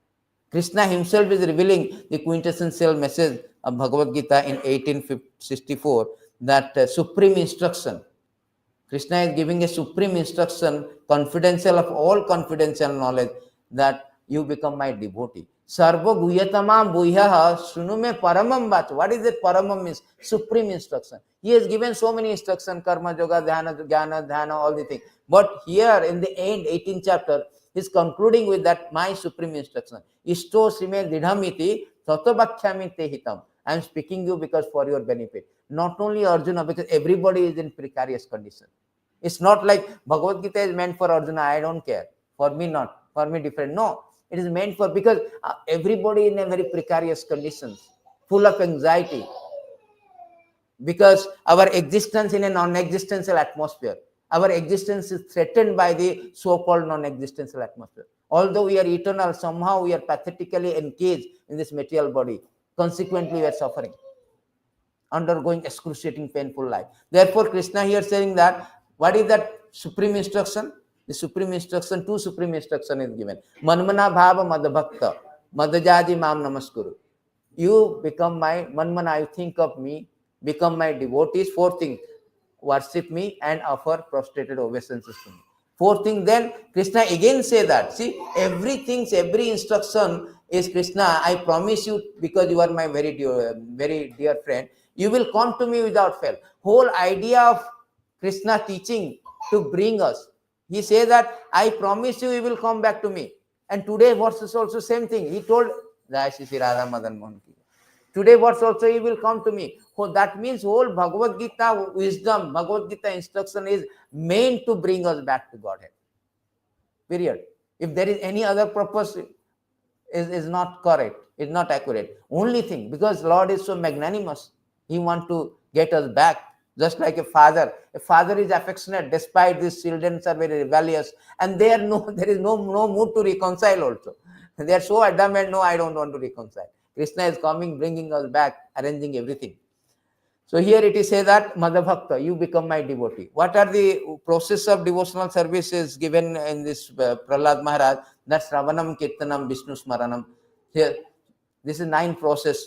[SPEAKER 1] Krishna himself is revealing the quintessential message of Bhagavad Gita in 1864, that supreme instruction. Krishna is giving a supreme instruction, confidential of all confidential knowledge, that you become my devotee. Sarva-bhüteñu bhuyaha sunume paramam vāca. What is it? Paramam means supreme instruction. He has given so many instructions, karma, yoga, dhyana, all the things. But here in the end, 18th chapter, he is concluding with that my supreme instruction. Ishto srime didhamiti tato-bhakhyami te hitam. I am speaking you because for your benefit. Not only Arjuna, because everybody is in precarious condition. It's not like Bhagavad Gita is meant for Arjuna, I don't care. For me not. For me different. No. It is meant for, because everybody in a very precarious conditions, full of anxiety. Because our existence in a non-existential atmosphere. Our existence is threatened by the so-called non-existential atmosphere. Although we are eternal, somehow we are pathetically encaged in this material body. Consequently, we are suffering, undergoing excruciating, painful life. Therefore, Krishna here saying that, what is that supreme instruction? The supreme instruction, two supreme instruction is given. Manmana bhava mad-bhaktaù, madajadi mam namaskuru. You become my manmana, you think of me, become my devotees. Fourth thing, worship me and offer prostrated obeisances to me. Fourth thing, then Krishna again say that, see, everything, every instruction is Krishna, I promise you, because you are my very dear friend, you will come to me without fail. Whole idea of Krishna teaching to bring us, he says that I promise you, you will come back to me. And today verse is also same thing. He told today verse also he will come to me. So that means whole Bhagavad Gita wisdom, Bhagavad Gita instruction is meant to bring us back to Godhead. Period. If there is any other purpose, is not correct, is not accurate. Only thing, because Lord is so magnanimous, he wants to get us back. Just like a father. A father is affectionate despite these children are very rebellious, and there is no mood to reconcile also. They are so adamant, no, I don't want to reconcile. Krishna is coming, bringing us back, arranging everything. So here it is said that mad-bhaktaù, you become my devotee. What are the process of devotional services given in this Prahlad Maharaj? That's Ravanam, Kirtanam, Vishnu Smaranam. Here, this is 9 process.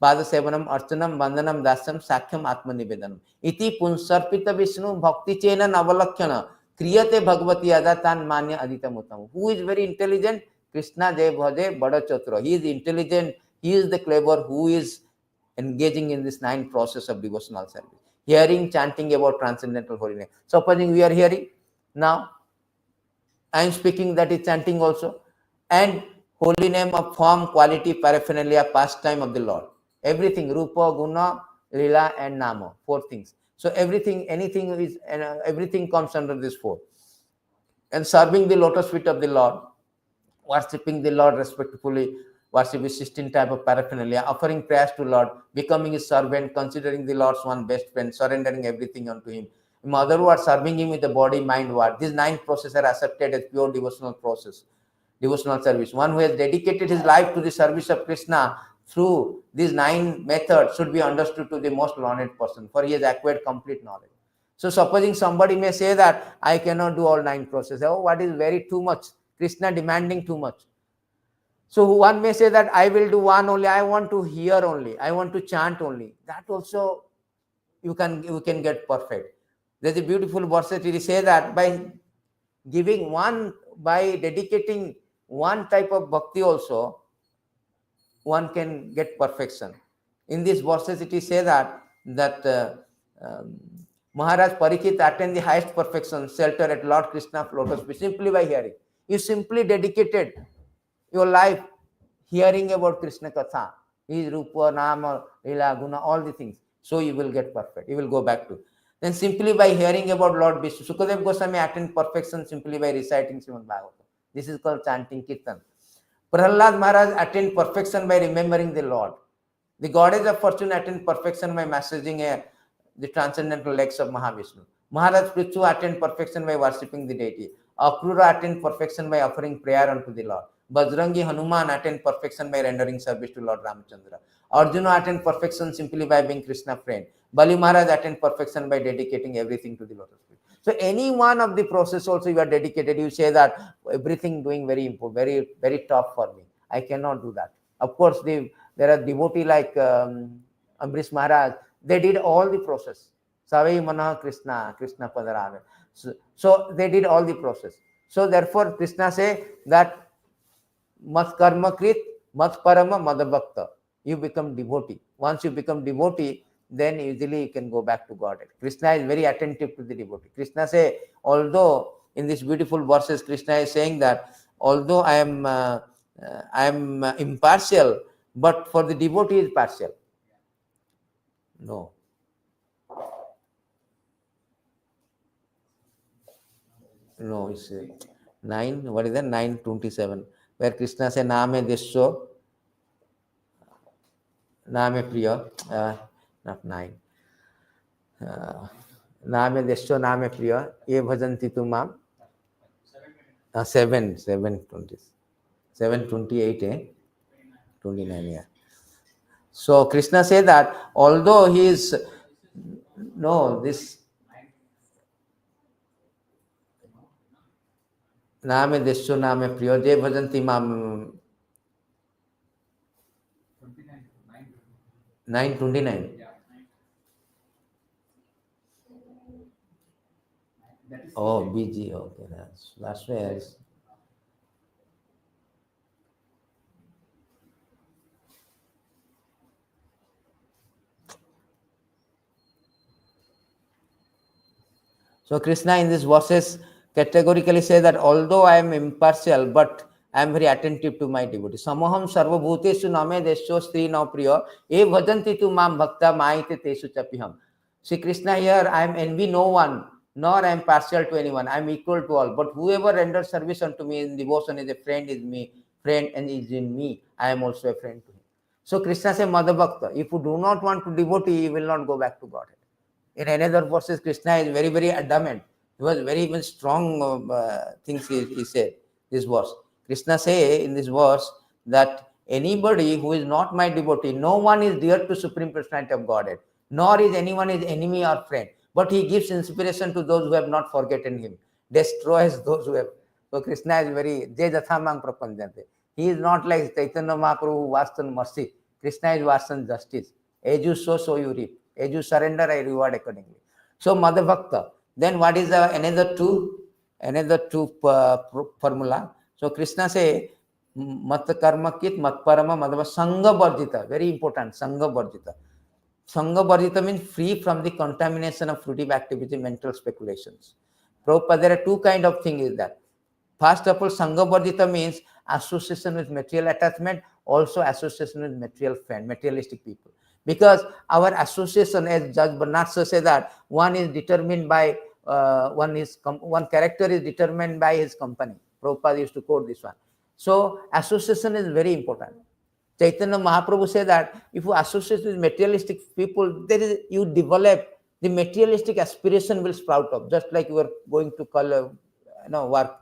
[SPEAKER 1] Padasevanam, Archanam, Vandanam, Dasam, Sakhyam, Atma Nivedanam. Iti Punsarpita Vishnu Bhakti Chena Navalakhyana Kriyate Bhagavati Adatan Manya Aditamutam. Who is very intelligent? Krishna Jai Bhade Bada Chatra. He is intelligent, he is the clever who is engaging in this 9 process of devotional service. Hearing, chanting about transcendental holiness. Supposing we are hearing now, I am speaking, that is chanting also. And holy name of form, quality, paraphernalia, pastime of the Lord. Everything, Rupa, Guna, Lila, and Nama. 4 things. So everything, anything is, everything comes under this 4. And serving the lotus feet of the Lord, worshipping the Lord respectfully, worship with 16 type of paraphernalia, offering prayers to Lord, becoming his servant, considering the Lord's one best friend, surrendering everything unto him. In other words, serving him with the body, mind, word. These 9 processes are accepted as pure devotional process, devotional service. One who has dedicated his life to the service of Krishna through these 9 methods should be understood to the most learned person, for he has acquired complete knowledge. So supposing somebody may say that I cannot do all 9 processes. Oh, what is very too much? Krishna demanding too much. So one may say that I will do one only, I want to hear only, I want to chant only. That also you can get perfect. There's a beautiful verse that it say that by giving one, by dedicating one type of bhakti also, one can get perfection. In these verses it is say that Maharaj Parikshit attained the highest perfection, shelter at Lord Krishna's lotus feet, simply by hearing. You simply dedicated your life hearing about Krishna Katha, his Rupa, Nama, Lila, Guna, all the things. So you will get perfect. You will go back to. Then simply by hearing about Lord Vishnu, Sukadev Goswami attained perfection simply by reciting Srimad Bhagavatam. This is called chanting Kirtan. Prahlad Maharaj attained perfection by remembering the Lord. The goddess of fortune attained perfection by massaging the transcendental legs of Mahavishnu. Maharaj Prithu attained perfection by worshipping the deity. Akrura attained perfection by offering prayer unto the Lord. Bajrangi Hanuman attained perfection by rendering service to Lord Ramachandra. Arjuna attained perfection simply by being Krishna friend. Bali Maharaj attained perfection by dedicating everything to the lotus feet. So any one of the process also you are dedicated, you say that everything doing very important, very, very tough for me. I cannot do that. Of course, there are devotees like Ambrish Maharaj. They did all the process. Savai Mana Krishna, Krishna Padarame. So they did all the process. So therefore, Krishna say that mat-karma-kån, mat-paramo, mad-bhaktaù. You become devotee. Once you become devotee, then easily you can go back to Godhead. Krishna is very attentive to the devotee. Krishna say, although in these beautiful verses, Krishna is saying that although I am impartial, but for the devotee is partial. No. No, it's 9. What is that? 9:27. Where Krishna says, Name Desho, Name Priya, not 9. Name Desho, Name Priya, Ye Bhajanti Tumam. 7:28, 29, yeah. So Krishna said that although he is, no, this Name Desho, Name Priya, Ye Bhajanti Mam. 9:29. Oh, BG. Okay, that's where. So Krishna in these verses categorically say that although I am impartial, but I am very attentive to my devotees. Samaham sarva-bhüteñu name desho stri na priya, e bhajanti tu mam bhakta maite teshu chapiham. See Krishna here, I am envy no one, nor I am partial to anyone. I am equal to all. But whoever renders service unto me in devotion is a friend, is me, friend and is in me. I am also a friend to him. So Krishna says, mad-bhaktaù. If you do not want to devotee, you will not go back to Godhead. In another verses, Krishna is very, very adamant. He was very, very strong things he said. This verse. Krishna say in this verse that anybody who is not my devotee, no one is dear to Supreme Personality of Godhead, nor is anyone his enemy or friend. But he gives inspiration to those who have not forgotten him, destroys those who have So Krishna is very Je Jathamang Prapanjante. He is not like Chaitanya Mahaprabhu who was on mercy. Krishna is was on justice. As you sow, so you reap. As you surrender, I reward accordingly. So mad-bhaktaù. Then what is another two formula? So Krishna say mat-karma-kån, mat-paramo, mad-bhaktaù, saìga-varjitaù. Very important. Saìga-varjitaù. Saìga-varjitaù means free from the contamination of fruitive activity, mental speculations. Prabhupada, there are two kind of things is that. First of all, saìga-varjitaù means association with material attachment, also association with material friend, materialistic people. Because our association, as Judge Bernard says that, one is determined by one character is determined by his company. Prabhupada used to quote this one. So association is very important. Chaitanya Mahaprabhu said that if you associate with materialistic people, you develop the materialistic aspiration will sprout up. Just like you are going to call work.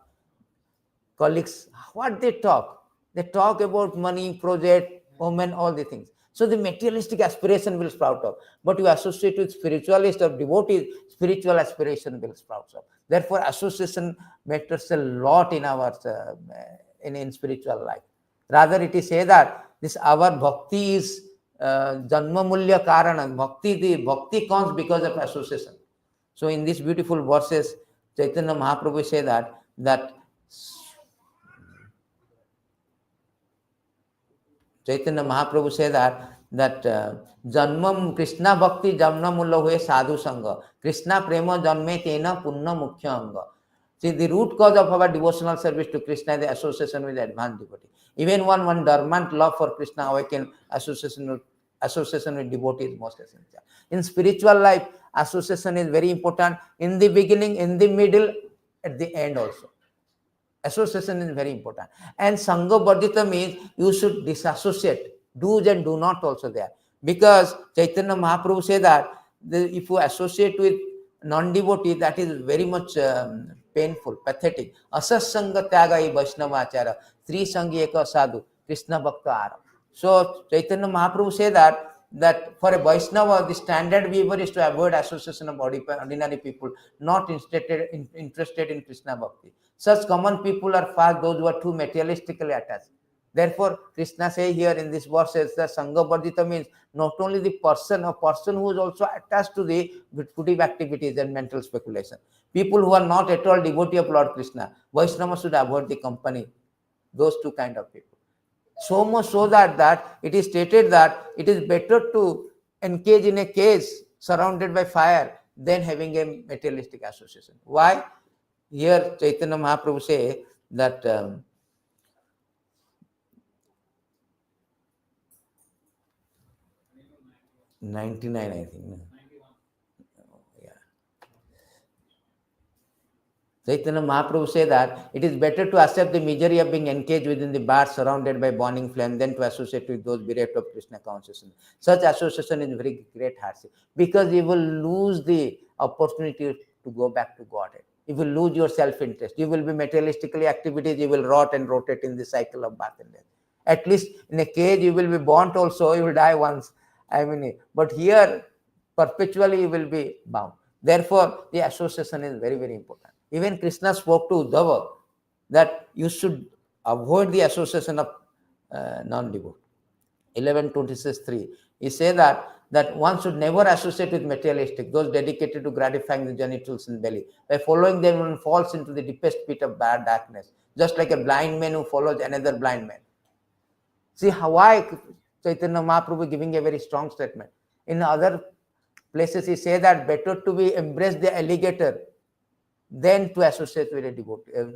[SPEAKER 1] Colleagues, what they talk? They talk about money, project, women, all the things. So the materialistic aspiration will sprout up. But you associate with spiritualists or devotees, spiritual aspiration will sprout up. Therefore, association matters a lot in our in spiritual life. Rather, it is said that this our bhakti is janma mulya karana. The bhakti comes because of association. So in these beautiful verses, Chaitanya Mahaprabhu say that Chaitanya Mahaprabhu say that janmam Krishna bhakti janma mulla hue sadhu sangha. Krishna prema janme tena punna mukhya anga. See, the root cause of our devotional service to Krishna is the association with advanced devotee. Even one dormant love for Krishna awaken association with devotees is most essential. In spiritual life, association is very important in the beginning, in the middle, at the end also. Association is very important. And saìga-varjitaù means you should disassociate. Do's and do not also there. Because Chaitanya Mahaprabhu say that if you associate with non-devotee, that is very much painful, pathetic. Asasanga tyagai Vaishnavachara, Sri Sangi eka sadhu, Krishna bhakta ara. So Chaitanya Mahaprabhu say that for a Vaishnava, the standard behavior is to avoid association of ordinary people, not interested in Krishna bhakti. Such common people are fast those who are too materialistically attached. Therefore, Krishna say here in this verse that saìga-varjitaù means not only a person who is also attached to the fruitive activities and mental speculation. People who are not at all devotee of Lord Krishna, Vaishnava should avoid the company. Those two kind of people. So much so that it is stated that it is better to engage in a cage surrounded by fire than having a materialistic association. Why? Here Chaitanya Mahaprabhu say that 99, I think. Yeah. Chaitanya Mahaprabhu say that it is better to accept the misery of being engaged within the bar surrounded by burning flame than to associate with those bereft of Krishna consciousness. Such association is very great hardship because you will lose the opportunity to go back to Godhead. You will lose your self-interest. You will be materialistically activities. You will rot and rotate in the cycle of birth and death. At least in a cage, you will be born also. You will die once. But here, perpetually you will be bound. Therefore, the association is very, very important. Even Krishna spoke to Uddhava that you should avoid the association of non-devotee. 11:26:3. He said that one should never associate with materialistic, those dedicated to gratifying the genitals and belly. By following them, one falls into the deepest pit of bad darkness, just like a blind man who follows another blind man. See why Chaitanya Mahaprabhu giving a very strong statement. In other places, he says that better to be embrace the alligator than to associate with a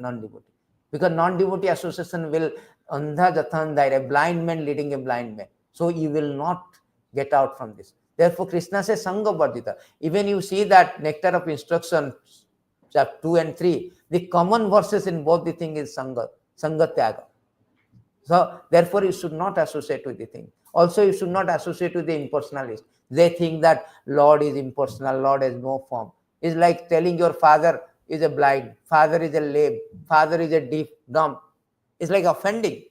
[SPEAKER 1] non-devotee. Because non-devotee association will andha jathandai, a blind man leading a blind man. So you will not get out from this. Therefore, Krishna says saìga-varjitaù. Even you see that nectar of instruction, chapter 2 and 3, the common verses in both the thing is sanga tyaga. So therefore, you should not associate with the thing. Also, you should not associate with the impersonalist. They think that Lord is impersonal, Lord has no form. It's like telling your father is a blind, father is a lame, father is a deaf, dumb. It's like offending.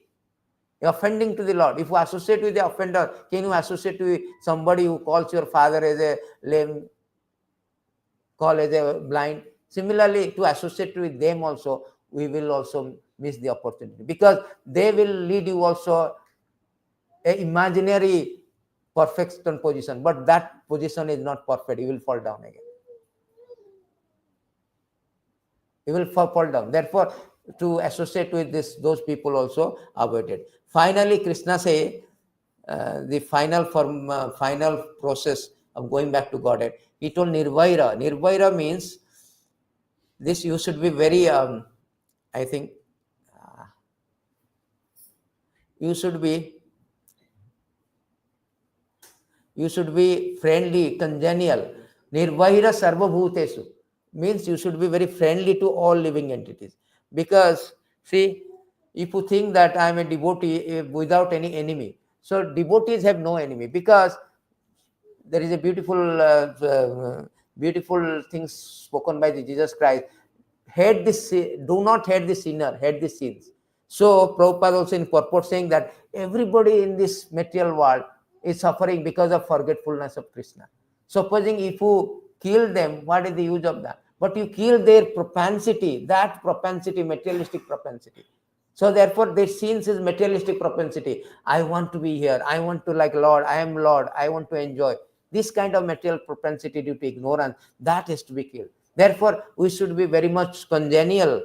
[SPEAKER 1] You're offending to the Lord. If you associate with the offender, can you associate with somebody who calls your father as a lame, call as a blind? Similarly, to associate with them also, we will also miss the opportunity, because they will lead you also an imaginary perfection position, but that position is not perfect. You will fall down again. You will fall down. Therefore, to associate with those people also avoided. Finally, Krishna say the final process of going back to Godhead. He told nirvairaù. Nirvairaù means this. You should be very, I think, you should be friendly, congenial. Nirvairaù sarva-bhüteñu means you should be very friendly to all living entities. Because, see, if you think that I am a devotee without any enemy, so devotees have no enemy, because there is a beautiful thing spoken by Jesus Christ. Do not hate the sinner, hate the sins. So Prabhupada also in purport saying that everybody in this material world is suffering because of forgetfulness of Krishna. Supposing if you kill them, what is the use of that? But you kill their propensity, materialistic propensity. So therefore, their sins is materialistic propensity. I want to be here. I want to like Lord. I am Lord. I want to enjoy. This kind of material propensity due to ignorance, that is to be killed. Therefore, we should be very much congenial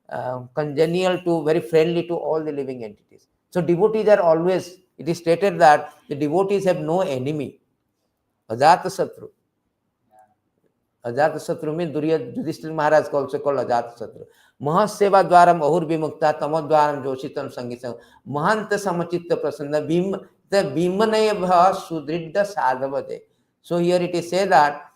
[SPEAKER 1] to, very friendly to all the living entities. So devotees are always, it is stated that the devotees have no enemy. Ajātasatru. Ajātasatru means Yudhishthira Maharaj also called Ajātasatru. Mahaseva dvaram ahur vimukta tamadvaram joshitam sangisam mahanta samachitta prasanna the bhimanaya sudridda sadhavade. So here it is said that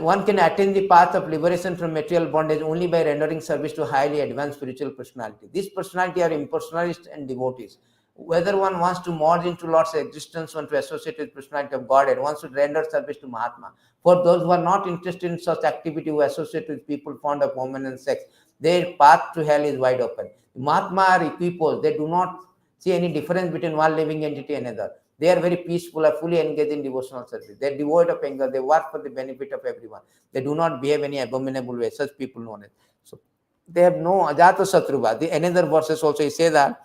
[SPEAKER 1] one can attain the path of liberation from material bondage only by rendering service to highly advanced spiritual personality. These personality are impersonalists and devotees. Whether one wants to merge into Lord's existence, one to associate with personality of Godhead, one should render service to Mahatma. For those who are not interested in such activity, who associate with people fond of women and sex, their path to hell is wide open. Mahatma are equipoise. They do not see any difference between one living entity and another. They are very peaceful, are fully engaged in devotional service. They are devoid of anger. They work for the benefit of everyone. They do not behave any abominable way. Such people known as. So they have no ajātasatruva. The another verses also say that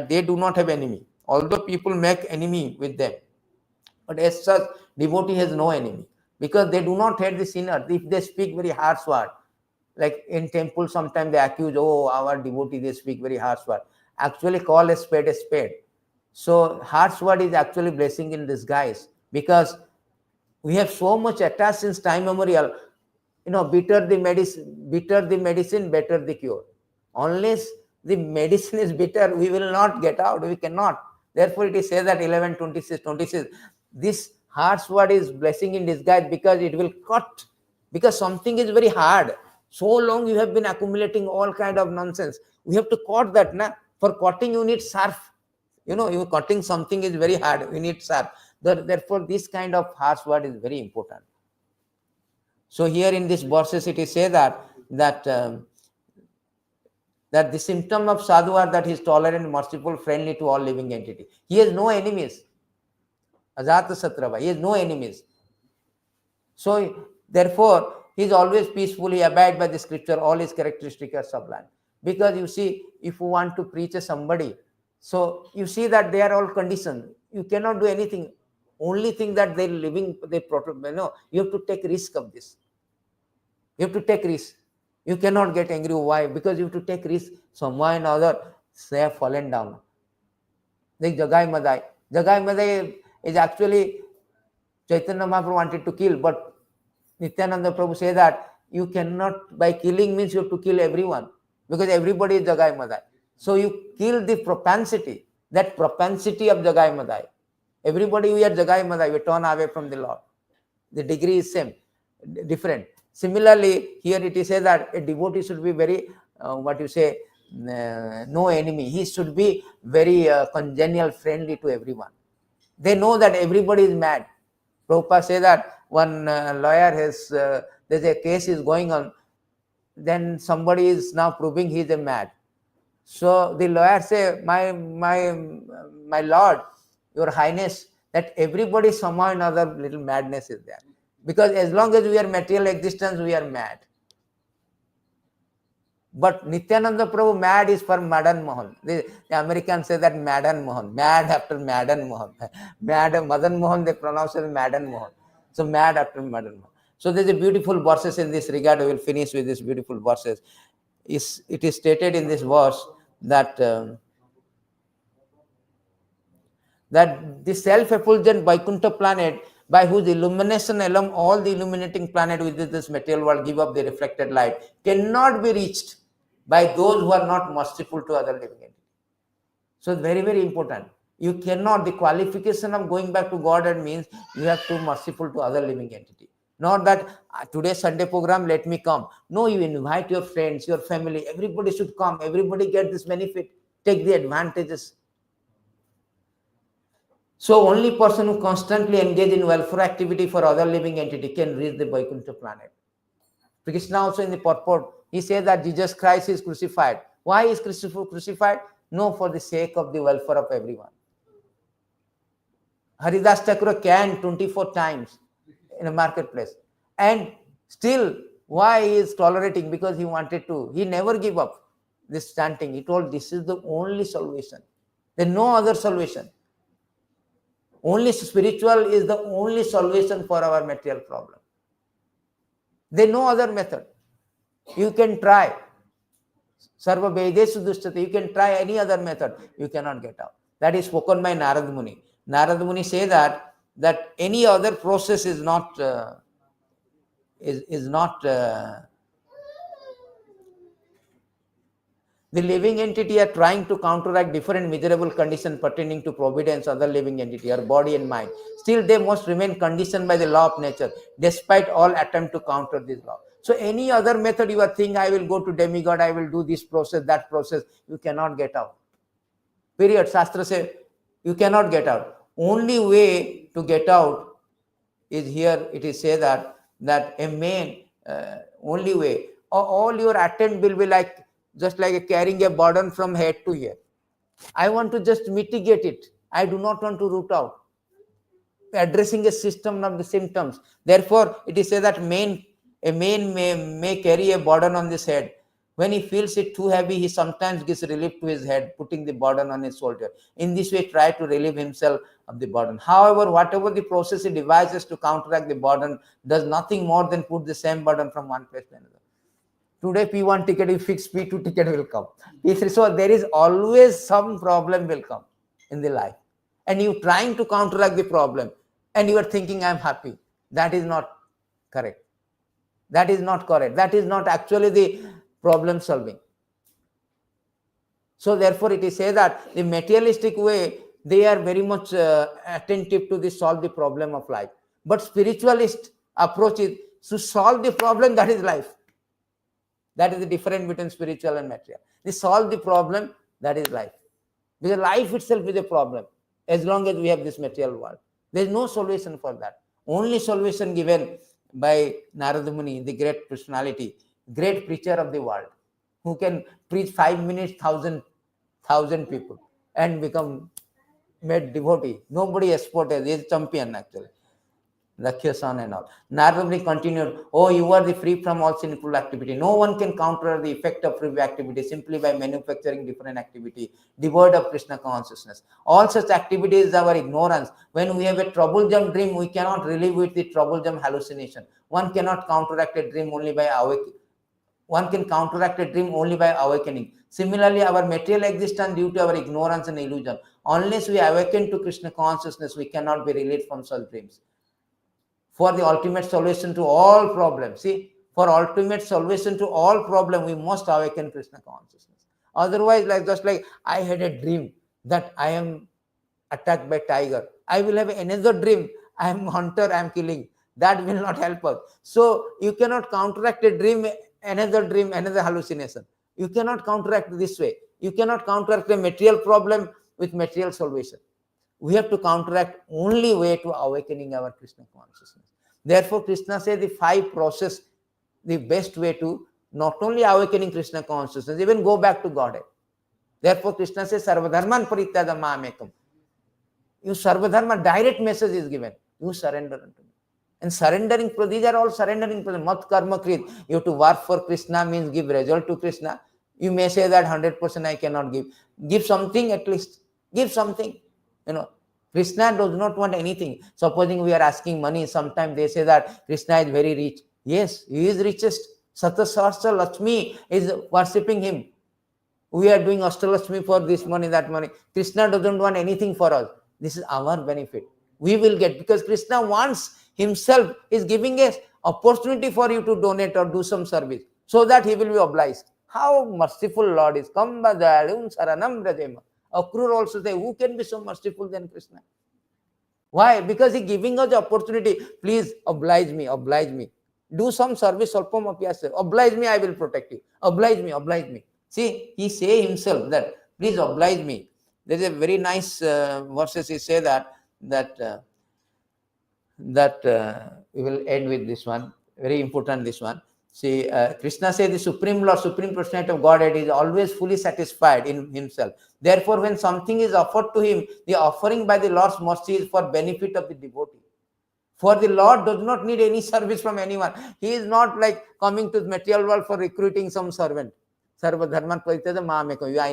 [SPEAKER 1] they do not have enemy. Although people make enemy with them, but as such, devotee has no enemy, because they do not hate the sinner. If they speak very harsh word, like in temple, sometimes they accuse, our devotee, they speak very harsh word. Actually, call a spade a spade. So harsh word is actually blessing in disguise, because we have so much attached since time memorial. Bitter the medicine, better the cure. Unless the medicine is bitter, we will not get out. We cannot. Therefore, it is said that 11:26, this harsh word is blessing in disguise, because it will cut. Because something is very hard. So long you have been accumulating all kind of nonsense. We have to cut that. For cutting, you need sharp. You cutting something is very hard. We need sharp. Therefore, this kind of harsh word is very important. So here in this verses, it is said that the symptom of sadhu are that he is tolerant, merciful, friendly to all living entity. He has no enemies. Ajātasatrava. He has no enemies. So therefore, he is always peaceful. He abides by the scripture. All his characteristics are sublime. Because you see, if you want to preach to somebody, so you see that they are all conditioned. You cannot do anything. Only thing that they're living, you have to take risk of this. You have to take risk. You cannot get angry. Why? Because you have to take risk. Someone or other, they have fallen down. Like Jagai Madai. Jagai Madai is actually Chaitanya Mahaprabhu wanted to kill, but Nityananda Prabhu said that you cannot, by killing means you have to kill everyone, because everybody is Jagai Madai. So you kill the propensity, that propensity of Jagai Madai. Everybody we are Jagai Madai, we turn away from the Lord. The degree is same, different. Similarly, here it is said that a devotee should be very, no enemy. He should be very congenial, friendly to everyone. They know that everybody is mad. Prabhupada says that one lawyer has, there's a case is going on, then somebody is now proving he is a mad. So the lawyer say, my lord, your highness, that everybody somehow or another little madness is there. Because as long as we are material existence, we are mad. But Nityananda Prabhu, mad is for Madan Mohan. The Americans say that Madan Mohan, mad after Madan Mohan. Madan Mohan, they pronounce it Madan Mohan. So mad after Madan Mohan. So there's a beautiful verses in this regard. We will finish with these beautiful verses. It is stated in this verse that that the self-effulgent Vaikuntha planet, by whose illumination alone all the illuminating planet within this material world give up the reflected light, cannot be reached by those who are not merciful to other living entities. So very, very important. You cannot, the qualification of going back to Godhead means you have to be merciful to other living entity. Not that today's Sunday program, let me come. No, you invite your friends, your family, everybody should come, everybody get this benefit, take the advantages. So only person who constantly engage in welfare activity for other living entity can reach the Vaikuntha planet. Krishna also in the purport, he says that Jesus Christ is crucified. Why is crucified? No, for the sake of the welfare of everyone. Haridas Thakur canned 24 times in a marketplace. And still, why he is tolerating? Because he wanted to. He never give up this chanting. He told this is the only solution. There is no other solution. Only spiritual is the only solution for our material problem. There is no other method. You can try. Sarva-bhüteñu dushyate. You can try any other method. You cannot get out. That is spoken by Narad Muni. Narad Muni say that any other process is not the living entity are trying to counteract different miserable conditions pertaining to providence, other living entity, or body and mind. Still, they must remain conditioned by the law of nature, despite all attempt to counter this law. So, any other method you are thinking, I will go to demigod, I will do this process, that process, you cannot get out. Period. Shastra says, you cannot get out. Only way to get out is here, it is said that a man, only way, all your attempt will be like, just like carrying a burden from head to here. I want to just mitigate it. I do not want to root out. Addressing a system of the symptoms. Therefore, it is said that a man may carry a burden on this head. When he feels it too heavy, he sometimes gives relief to his head, putting the burden on his shoulder. In this way, try to relieve himself of the burden. However, whatever the process he devises to counteract the burden does nothing more than put the same burden from one place to another. Today, P1 ticket, you fix P2 ticket will come. P3, so there is always some problem will come in the life. And you trying to counteract the problem and you are thinking, I am happy. That is not correct. That is not correct. That is not actually the problem solving. So therefore, it is said that the materialistic way, they are very much attentive to solve the problem of life. But spiritualist approach is to solve the problem, that is life. That is the difference between spiritual and material. They solve the problem, that is life. Because life itself is a problem, as long as we have this material world. There is no solution for that. Only solution given by Narada Muni, the great personality, great preacher of the world, who can preach 5 minutes, 1,000 people and become made devotee. Nobody exported, he is champion actually. Lakshya and all. Narada Muni continued, oh, you are the free from all sinful activity. No one can counter the effect of free activity simply by manufacturing different activity, devoid of Krishna consciousness. All such activities is our ignorance. When we have a troublesome dream, we cannot relieve with the troublesome hallucination. One cannot counteract a dream only by awakening. One can counteract a dream only by awakening. Similarly, our material existence due to our ignorance and illusion. Unless we awaken to Krishna consciousness, we cannot be released from such dreams. For the ultimate solution to all problems, see, for ultimate solution to all problems, we must awaken Krishna consciousness. Otherwise, just like I had a dream that I am attacked by tiger, I will have another dream, I am hunter, I am killing. That will not help us. So you cannot counteract a dream, another hallucination. You cannot counteract this way. You cannot counteract a material problem with material solution. We have to counteract only way to awakening our Krishna consciousness. Therefore, Krishna says the 5 process, the best way to not only awakening Krishna consciousness, even go back to Godhead. Therefore, Krishna says, sarva-dharman parityajya mamekam. You sarva-dharma, direct message is given. You surrender unto me. And surrendering, these are all surrendering. Mat-karma-kån. You have to work for Krishna means give result to Krishna. You may say that 100% I cannot give. Give something at least. Give something. Krishna does not want anything. Supposing we are asking money, sometimes they say that Krishna is very rich. Yes, he is richest. Satasahasra Lakshmi is worshipping him. We are doing Ashtalakshmi for this money, that money. Krishna doesn't want anything for us. This is our benefit. We will get, because Krishna wants himself, is giving us opportunity for you to donate or do some service, so that he will be obliged. How merciful Lord is. Kamba dayalu saranam brajema. Akrura also say, who can be so merciful than Krishna? Why? Because he giving us the opportunity. Please oblige me, oblige me. Do some service, alpam apyasa. Oblige me, I will protect you. Oblige me, oblige me. See, he say himself that, please oblige me. There is a very nice verses he say that we will end with this one. Very important, this one. See, Krishna says the Supreme Lord, Supreme Personality of Godhead is always fully satisfied in himself. Therefore, when something is offered to him, the offering by the Lord's mercy is for benefit of the devotee. For the Lord does not need any service from anyone. He is not like coming to the material world for recruiting some servant. I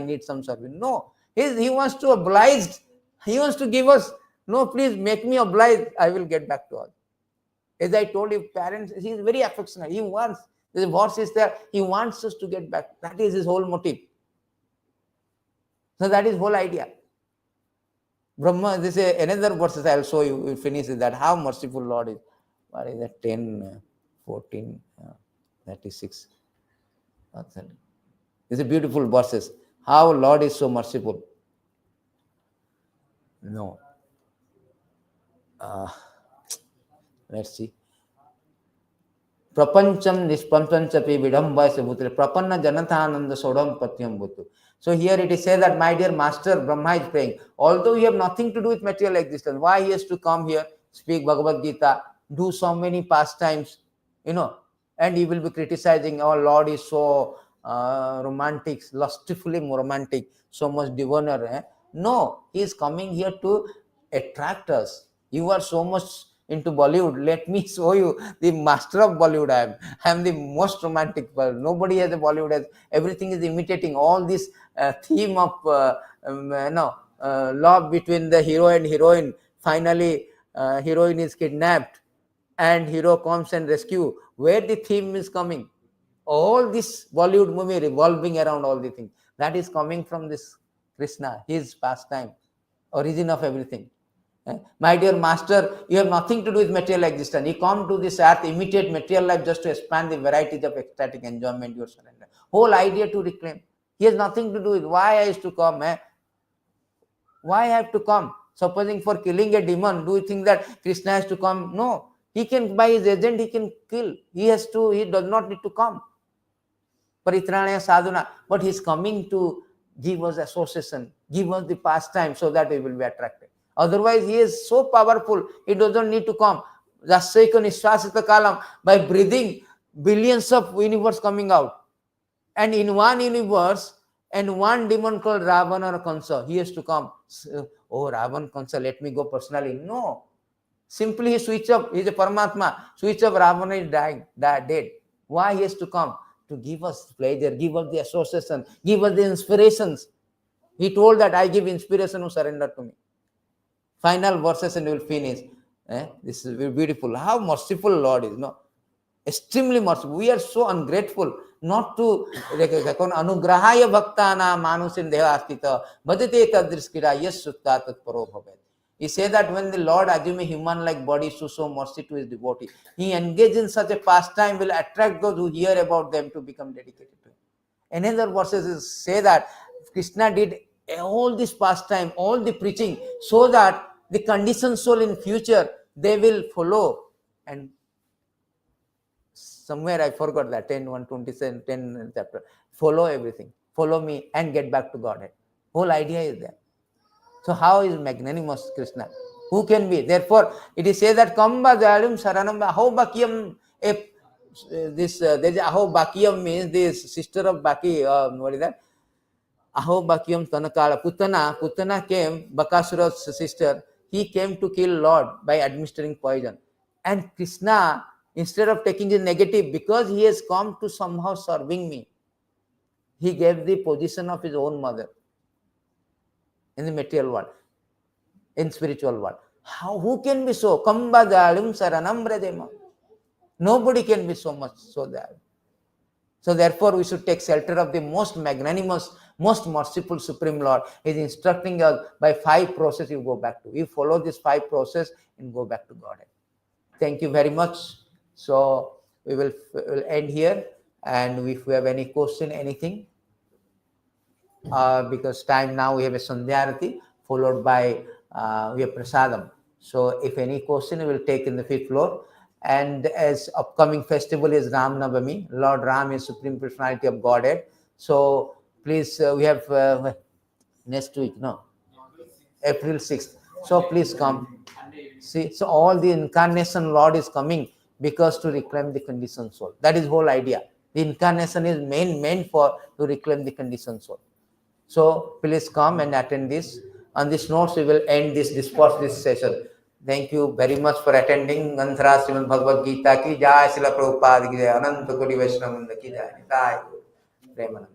[SPEAKER 1] need some service. No. He wants to oblige. He wants to give us. No, please make me oblige. I will get back to us. As I told you, parents, he is very affectionate. He wants, the verse is there, he wants us to get back. That is his whole motive. So that is whole idea. Brahma, this is another verses I will show you. We will finish with that. How merciful Lord is. What is that? 10, 14, 36. These are beautiful verses. How Lord is so merciful. No. Let's see. Prapancham nispanchapi vidambhaya bhutre prapanna janathananda sodam patyam bhutu. So here it is said that, my dear master, Brahma is praying. Although you have nothing to do with material existence, why he has to come here, speak Bhagavad Gita, do so many pastimes, and he will be criticizing, oh, Lord is so romantic, lustfully romantic, so much diviner. No, he is coming here to attract us. You are so much into Bollywood. Let me show you the master of Bollywood. I am the most romantic person. Nobody has a Bollywood. Everything is imitating all this theme of love between the hero and heroine. Finally, heroine is kidnapped and hero comes and rescue. Where the theme is coming? All this Bollywood movie revolving around all the things. That is coming from this Krishna, his pastime, origin of everything. My dear master, you have nothing to do with material existence. You come to this earth, imitate material life just to expand the varieties of ecstatic enjoyment, your surrender. Whole idea to reclaim. He has nothing to do with why I used to come. Why I have to come? Supposing for killing a demon, do you think that Krishna has to come? No. He can, by his agent, he can kill. He does not need to come. Paritranaya sadhana. But he is coming to give us association, give us the pastime so that we will be attracted. Otherwise, he is so powerful, he doesn't need to come. Jasaika nishwasita kalam, by breathing, billions of universe coming out. And in one universe, and one demon called Ravana or Kansa, he has to come. Oh, Ravana, Kansa, let me go personally. No. Simply he switch up, he is a Paramatma. Switch up, Ravana is dead. Why he has to come? To give us pleasure, give us the association, give us the inspirations. He told that I give inspiration who surrender to me. Final verses and we will finish. This is very beautiful. How merciful Lord is. No, extremely merciful. We are so ungrateful not to anugrahaya bhaktana manusin deha astita bhajate tadriskira yes sutta tatparo bhavet. He said that when the Lord assume a human-like body to show mercy to his devotee, he engaged in such a pastime will attract those who hear about them to become dedicated to him. Another verses say that Krishna did all this pastime, all the preaching, so that the conditioned soul in future, they will follow. And somewhere I forgot that, 127, 10 chapter, follow everything, follow me and get back to Godhead. Whole idea is there. So how is magnanimous Krishna? Who can be? Therefore, it is said that Kamba Jalim Saranam Aho Bakiyam. This Aho Bakiyam means this sister of Baki. What is that? Aho Bakiyam Tanakala. Putana came, Bakasura's sister. He came to kill Lord by administering poison. And Krishna, instead of taking the negative, because he has come to somehow serving me, He gave the position of his own mother in the material world, in spiritual world. Who can be so? Kambadalim saranam bradema. Nobody can be so much so that. So therefore, we should take shelter of the most magnanimous, most merciful Supreme Lord. He is instructing us by 5 processes you go back to. You follow this 5 process and go back to Godhead. Thank you very much. So we will end here. And if we have any question, anything, because time now we have a Sandhyarati followed by we have Prasadam. So if any question, we will take in the 5th floor. And as upcoming festival is Ram Navami, Lord Ram is Supreme Personality of Godhead. So please, we have next week, no? April 6th. So please come. See, so all the incarnation Lord is coming because to reclaim the conditioned soul. That is whole idea. The incarnation is meant for to reclaim the conditioned soul. So please come and attend this. On this note, we will end this session. Thank you very much for attending. Ganthara Srimad Bhagavad Gita ki jai, Srila Prabhupada ki jai, Ananta Koti Vaishnava ki jai. Jai Premanand.